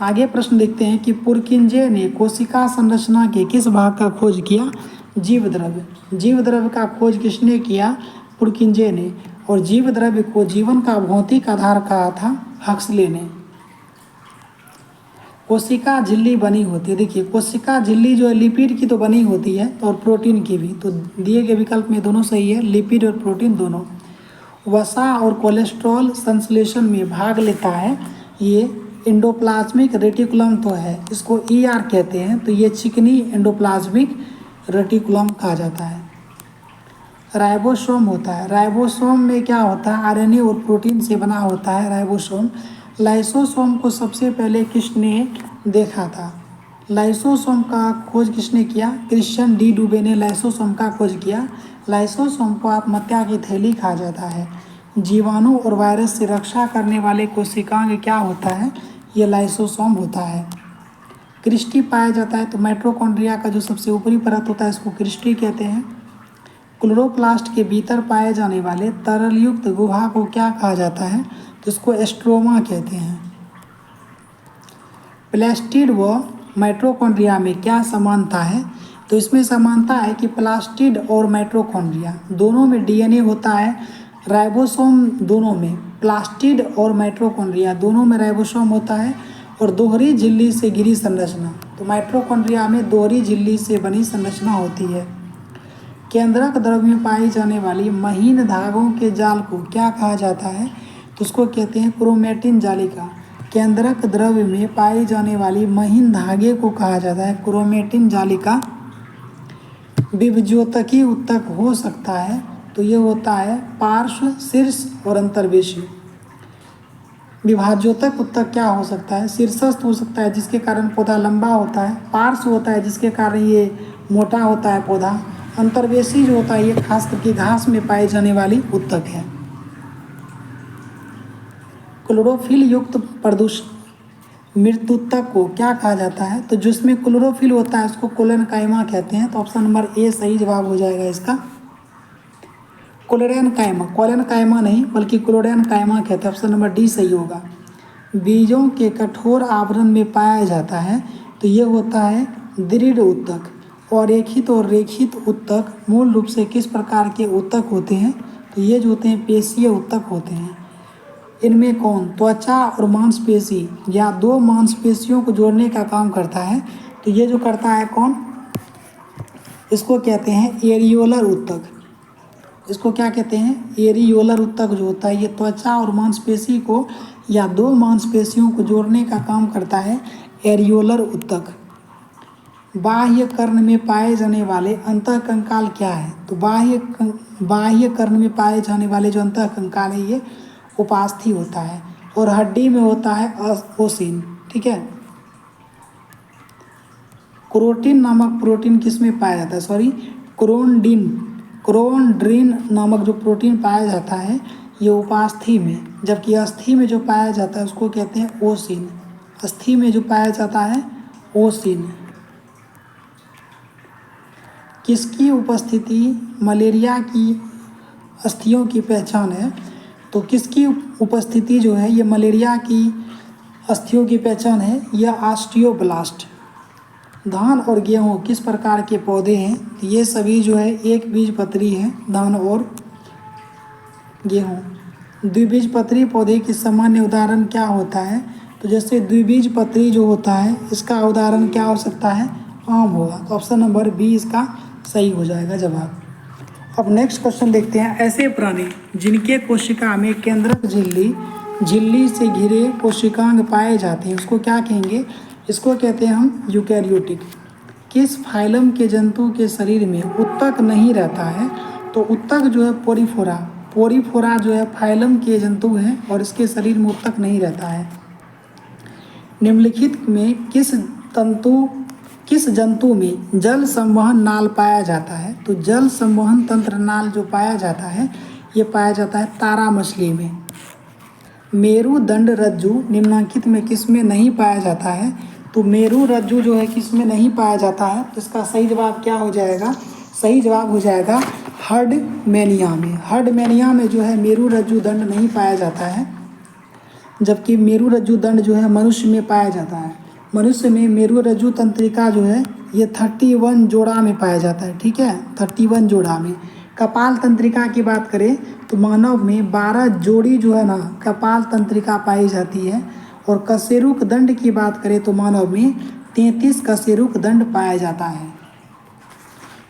आगे प्रश्न देखते हैं कि पुरकिंजे ने कोशिका संरचना के किस भाग का खोज किया? जीव द्रव्य। जीव द्रव्य का खोज किसने किया? पुरकिंजे ने। और जीव द्रव्य को जीवन का भौतिक आधार कहा था हक्सले ने। कोशिका झिल्ली बनी होती है। देखिए कोशिका झिल्ली जो है लिपिड की तो बनी होती है और प्रोटीन की भी। तो दिए गए विकल्प में दोनों सही है, लिपिड और प्रोटीन दोनों। वसा और कोलेस्ट्रॉल संश्लेषण में भाग लेता है ये एंडोप्लाज्मिक रेटिकुलम तो है, इसको ER कहते हैं। तो ये चिकनी एंडोप्लाज्मिक रेटिकुलम कहा जाता है। राइबोसोम होता है। राइबोसोम में क्या होता है? RNA और प्रोटीन से बना होता है राइबोसोम। लाइसोसोम को सबसे पहले किसने देखा था? लाइसोसोम का खोज किसने किया? क्रिश्चियन डी डुबे ने लाइसोसोम का खोज किया। लाइसोसोम को आत्महत्या की थैली कहा जाता है। जीवाणु और वायरस से रक्षा करने वाले कोशिकांग क्या होता है? ये लाइसोसोम होता है। क्रिस्टी पाया जाता है। तो माइटोकॉन्ड्रिया का जो सबसे ऊपरी परत होता है इसको क्रिस्टी कहते हैं। क्लोरोप्लास्ट के भीतर पाए जाने वाले तरलयुक्त गुहा को क्या कहा जाता है? तो इसको एस्ट्रोमा कहते हैं। प्लास्टिड व माइटोकॉन्ड्रिया में क्या समानता है? तो इसमें समानता है कि प्लास्टिड और माइटोकॉन्ड्रिया दोनों में डीएनए होता है, राइबोसोम दोनों में, प्लास्टिड और माइटोकॉन्ड्रिया दोनों में राइबोसोम होता है, और दोहरी झिल्ली से घिरी संरचना। तो माइटोकॉन्ड्रिया में दोहरी झिल्ली से बनी संरचना होती है। केंद्रक द्रव्य में पाई जाने वाली महीन धागों के जाल को क्या कहा जाता है? तो उसको कहते हैं क्रोमैटिन जालिका। केंद्रक द्रव्य में पाई जाने वाली महीन धागे को कहा जाता है क्रोमैटिन जालिका। विभज्योतकी उत्तक हो सकता है, तो ये होता है पार्श्व, शीर्ष और अंतर्वेशी। विभाज्योतक उत्तक क्या हो सकता है? शीर्षस्थ हो सकता है जिसके कारण पौधा लंबा होता है, पार्श्व होता है जिसके कारण ये मोटा होता है पौधा, अंतर्वेशी जो होता है ये खास करके घास में पाई जाने वाली उत्तक है। क्लोरोफिल युक्त प्रदूषण मृत्युतक को क्या कहा जाता है? तो जिसमें क्लोरोफिल होता है उसको कोलेनकाइमा कहते हैं। तो ऑप्शन नंबर ए सही जवाब हो जाएगा इसका, क्लोरेनकाइमा। कोलेनकाइमा नहीं बल्कि क्लोरेनकाइमा कहते हैं, ऑप्शन नंबर डी सही होगा। बीजों के कठोर आवरण में पाया जाता है, तो ये होता है दृढ़ उत्तक। अरेखित और रेखित उत्तक मूल रूप से किस प्रकार के उत्तक होते हैं? तो ये जो होते हैं पेशीय उत्तक होते हैं। इनमें कौन त्वचा और मांसपेशी या दो मांसपेशियों को जोड़ने का काम करता है? तो ये जो करता है कौन? इसको कहते हैं एरियोलर उत्तक। इसको क्या कहते हैं? एरियोलर उत्तक जो होता है ये त्वचा और मांसपेशी को या दो मांसपेशियों को जोड़ने का काम करता है, एरियोलर उत्तक। बाह्य कर्ण में पाए जाने वाले अंतःकंकाल क्या है? तो बाह्य कर्ण में पाए जाने वाले जो अंतःकंकाल है ये उपास्थि होता है, और हड्डी में होता है ओसिन। ठीक है। क्रोटिन नामक प्रोटीन किस में पाया जाता है? सॉरी, क्रोन्ड्रिन नामक जो प्रोटीन पाया जाता है ये उपास्थि में, जबकि अस्थि में जो पाया जाता है उसको कहते हैं ओसिन। अस्थि में जो पाया जाता है ओसिन। किसकी उपस्थिति मलेरिया की अस्थियों की पहचान है? तो किसकी उपस्थिति जो है ये मलेरिया की अस्थियों की पहचान है? यह ऑस्टियोब्लास्ट। धान और गेहूँ किस प्रकार के पौधे हैं? तो ये सभी जो है एक बीजपत्री हैं, धान और गेहूँ। द्विबीजपत्री पौधे की सामान्य उदाहरण क्या होता है? तो जैसे द्विबीजपत्री जो होता है इसका उदाहरण क्या हो सकता है? आम होगा। तो ऑप्शन नंबर बी इसका सही हो जाएगा जवाब। अब नेक्स्ट क्वेश्चन देखते हैं। ऐसे प्राणी जिनके कोशिका में केंद्रक झिल्ली से घिरे कोशिकांग पाए जाते हैं उसको क्या कहेंगे? इसको कहते हैं हम यूकैरियोटिक। किस फाइलम के जंतु के शरीर में उत्तक नहीं रहता है? तो उत्तक जो है पोरीफोरा जो है फाइलम के जंतु हैं और इसके शरीर में उत्तक नहीं रहता है। निम्नलिखित में किस जंतु में जल संवहन नाल पाया जाता है? तो जल संवहन तंत्र नाल जो पाया जाता है ये पाया जाता है तारा मछली में। मेरुदंड रज्जु निम्नलिखित में किस में नहीं पाया जाता है? तो मेरु रज्जु जो है किस में नहीं पाया जाता है? तो इसका सही जवाब क्या हो जाएगा? सही जवाब हो जाएगा हर्डमेनिया में। हर्डमेनिया में जो है मेरु रज्जु दंड नहीं पाया जाता है, जबकि मेरु रज्जु दंड जो है मनुष्य में पाया जाता है। मनुष्य में मेरु रज्जु तंत्रिका जो है ये 31 जोड़ा में पाया जाता है। ठीक है, 31 जोड़ा में। कपाल तंत्रिका की बात करें तो मानव में 12 जोड़ी जो है ना कपाल तंत्रिका पाई जाती है, और कशेरुक दंड की बात करें तो मानव में 33 कशेरुक दंड पाया जाता है।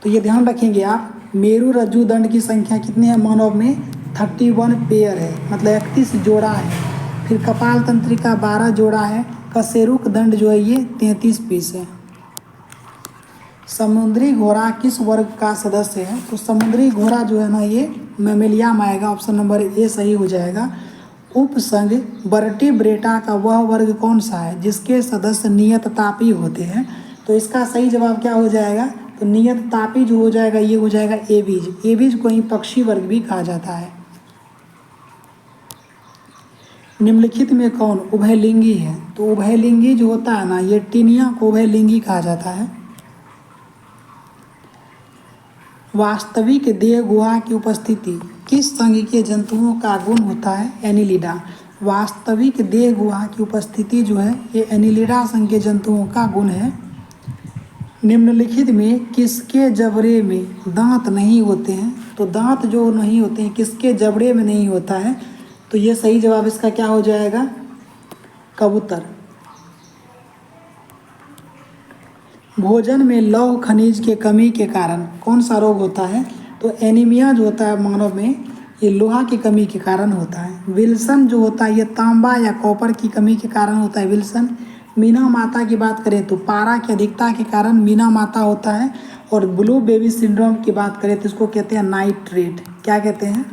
तो ये ध्यान रखेंगे आप, मेरु रज्जु दंड की संख्या कितनी है मानव में? 31 पेयर है, मतलब 31 जोड़ा है। फिर कपाल तंत्रिका 12 जोड़ा है, कशेरुक दंड जो है ये 33 पीस है। समुद्री घोड़ा किस वर्ग का सदस्य है? तो समुद्री घोड़ा जो है ना ये मैमेलिया में आएगा। ऑप्शन नंबर ए सही हो जाएगा। उपसंघ वर्टिब्रेटा का वह वर्ग कौन सा है जिसके सदस्य नियत तापी होते हैं? तो इसका सही जवाब क्या हो जाएगा? तो नियत तापी जो हो जाएगा ये हो जाएगा एबीज। एबीज को ही पक्षी वर्ग भी कहा जाता है। निम्नलिखित में कौन उभयलिंगी है? तो उभयलिंगी जो होता है ना ये टिनिया को उभयलिंगी कहा जाता है। वास्तविक देह गुहा की उपस्थिति किस संघीय जंतुओं का गुण होता है? एनिलिडा। वास्तविक देह गुहा की उपस्थिति जो है ये एनिलिडा संघ के जंतुओं का गुण है। निम्नलिखित में किसके जबड़े में दांत नहीं होते हैं? तो दांत जो नहीं होते हैं किसके जबड़े में नहीं होता है? तो ये सही जवाब इसका क्या हो जाएगा? कबूतर। भोजन में लौह खनिज के कमी के कारण कौन सा रोग होता है? तो एनीमिया जो होता है मानव में, ये लोहा की कमी के कारण होता है। विल्सन जो होता है ये तांबा या कॉपर की कमी के कारण होता है, विल्सन। मीना माता की बात करें तो पारा की अधिकता के कारण मीना माता होता है। और ब्लू बेबी सिंड्रोम की बात करें तो इसको कहते हैं नाइट्रेट। क्या कहते हैं?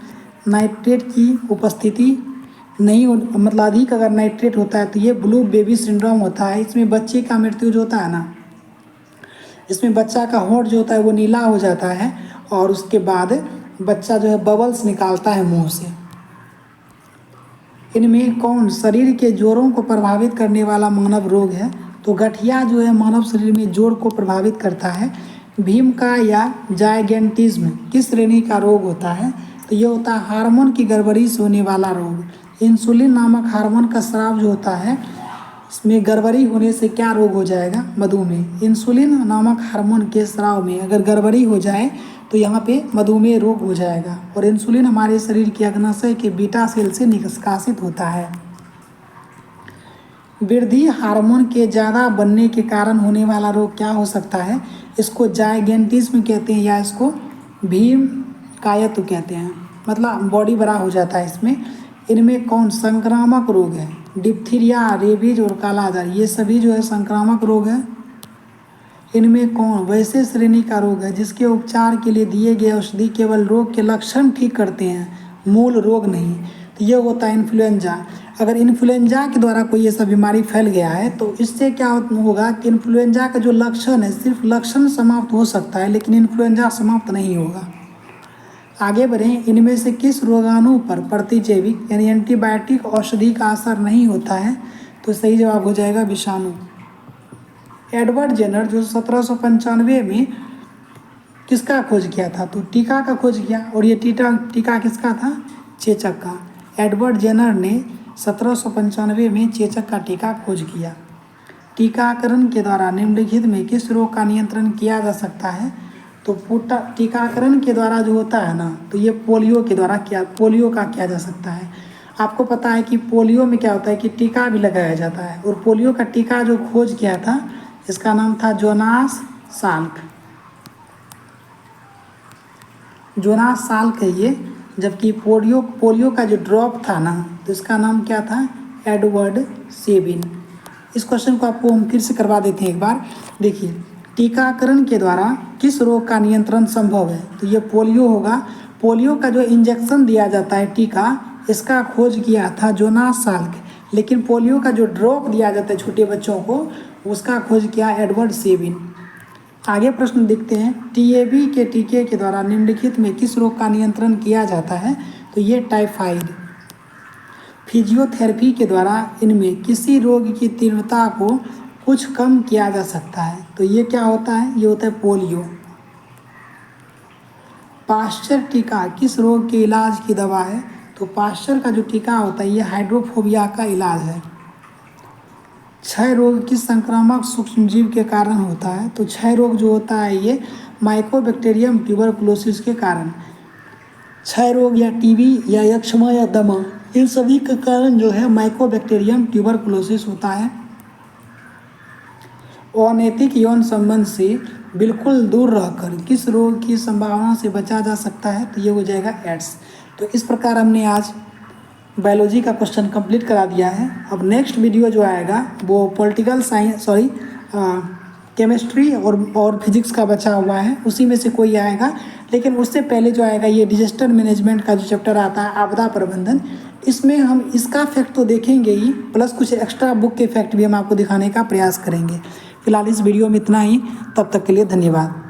नाइट्रेट की उपस्थिति नहीं हो, मतलब अधिक अगर नाइट्रेट होता है तो ये ब्लू बेबी सिंड्रोम होता है। इसमें बच्चे का मृत्यु जो होता है ना, इसमें बच्चा का होंठ जो होता है वो नीला हो जाता है और उसके बाद बच्चा जो है बबल्स निकालता है मुंह से। इनमें कौन शरीर के जोड़ों को प्रभावित करने वाला मानव रोग है? तो गठिया जो है मानव शरीर में जोड़ को प्रभावित करता है। भीम का या जायगेंटिज्म किस श्रेणी का रोग होता है? तो ये होता है हार्मोन की गड़बड़ी से होने वाला रोग। इंसुलिन नामक हार्मोन का स्राव जो होता है, इसमें गड़बड़ी होने से क्या रोग हो जाएगा? मधुमेह। इंसुलिन नामक हार्मोन के स्राव में अगर गड़बड़ी हो जाए तो यहाँ पे मधुमेह रोग हो जाएगा। और इंसुलिन हमारे शरीर के अग्नाशय के बीटा सेल से निष्कासित होता है। वृद्धि हार्मोन के ज़्यादा बनने के कारण होने वाला रोग क्या हो सकता है? इसको जायगेंटिज्म कहते हैं या इसको भीम कायत्व कहते हैं, मतलब बॉडी बड़ा हो जाता है इसमें। इनमें कौन संक्रामक रोग है? डिप्थीरिया, रेबीज और काला आजार, ये सभी जो है संक्रामक रोग है। इनमें कौन वैसे श्रेणी का रोग है जिसके उपचार के लिए दिए गए औषधि केवल रोग के लक्षण ठीक करते हैं, मूल रोग नहीं? तो ये होता है इन्फ्लुएंजा। अगर इन्फ्लुएंजा के द्वारा कोई ऐसा बीमारी फैल गया है तो इससे क्या होगा कि इन्फ्लुएंजा का जो लक्षण है सिर्फ लक्षण समाप्त हो सकता है लेकिन इन्फ्लुएंजा समाप्त नहीं होगा। आगे बढ़ें। इनमें से किस रोगाणु पर प्रतिजैविक यानी एंटीबायोटिक औषधि का असर नहीं होता है? तो सही जवाब हो जाएगा विषाणु। एडवर्ड जेनर जो 1795 में किसका खोज किया था? तो टीका का खोज किया। और ये टीका किसका था? चेचक का। एडवर्ड जेनर ने 1795 में चेचक का टीका खोज किया। टीकाकरण के द्वारा निम्नलिखित में किस रोग का नियंत्रण किया जा सकता है? तो टीकाकरण के द्वारा जो होता है ना, तो ये पोलियो के द्वारा पोलियो का किया जा सकता है। आपको पता है कि पोलियो में क्या होता है कि टीका भी लगाया जाता है। और पोलियो का टीका जो खोज किया था इसका नाम था जोनास साल्क। जोनास साल्क है ये। जबकि पोलियो का जो ड्रॉप था ना, तो इसका नाम क्या था? Edward Sabin. इस क्वेश्चन को आपको हम फिर से करवा देते हैं एक बार। देखिए, टीकाकरण के द्वारा किस रोग का नियंत्रण संभव है? तो ये पोलियो होगा। पोलियो का जो इंजेक्शन दिया जाता है टीका, इसका खोज किया था जोनास साल्क। लेकिन पोलियो का जो ड्रॉप दिया जाता है छोटे बच्चों को, उसका खोज किया एडवर्ड सेबिन। आगे प्रश्न देखते हैं। टीएबी के टीके के द्वारा निम्नलिखित में किस रोग का नियंत्रण किया जाता है? तो ये टाइफाइड। फिजियोथेरेपी के द्वारा इनमें किसी रोग की तीव्रता को कुछ कम किया जा सकता है। तो ये क्या होता है? ये होता है पोलियो। पाश्चर टीका किस रोग के इलाज की दवा है? तो पाश्चर का जो टीका होता है ये हाइड्रोफोबिया का इलाज है। क्षय रोग किस संक्रामक सूक्ष्मजीव के कारण होता है? तो क्षय रोग जो होता है ये माइकोबैक्टीरियम ट्यूबरकुलोसिस के कारण। क्षय रोग या टीबी या यक्ष्मा या दमा, इन सभी के कारण जो है माइकोबैक्टीरियम ट्यूबरकुलोसिस होता है। अनैतिक यौन संबंध से बिल्कुल दूर रहकर किस रोग की संभावना से बचा जा सकता है? तो ये हो जाएगा एड्स। तो इस प्रकार हमने आज बायोलॉजी का क्वेश्चन कंप्लीट करा दिया है। अब नेक्स्ट वीडियो जो आएगा वो पॉलिटिकल साइंस केमिस्ट्री और फिजिक्स का बचा हुआ है, उसी में से कोई आएगा। लेकिन उससे पहले जो आएगा ये डिजास्टर मैनेजमेंट का जो चैप्टर आता है आपदा प्रबंधन, इसमें हम इसका फैक्ट तो देखेंगे ही, प्लस कुछ एक्स्ट्रा बुक के फैक्ट भी हम आपको दिखाने का प्रयास करेंगे। फिलहाल इस वीडियो में इतना ही। तब तक के लिए धन्यवाद।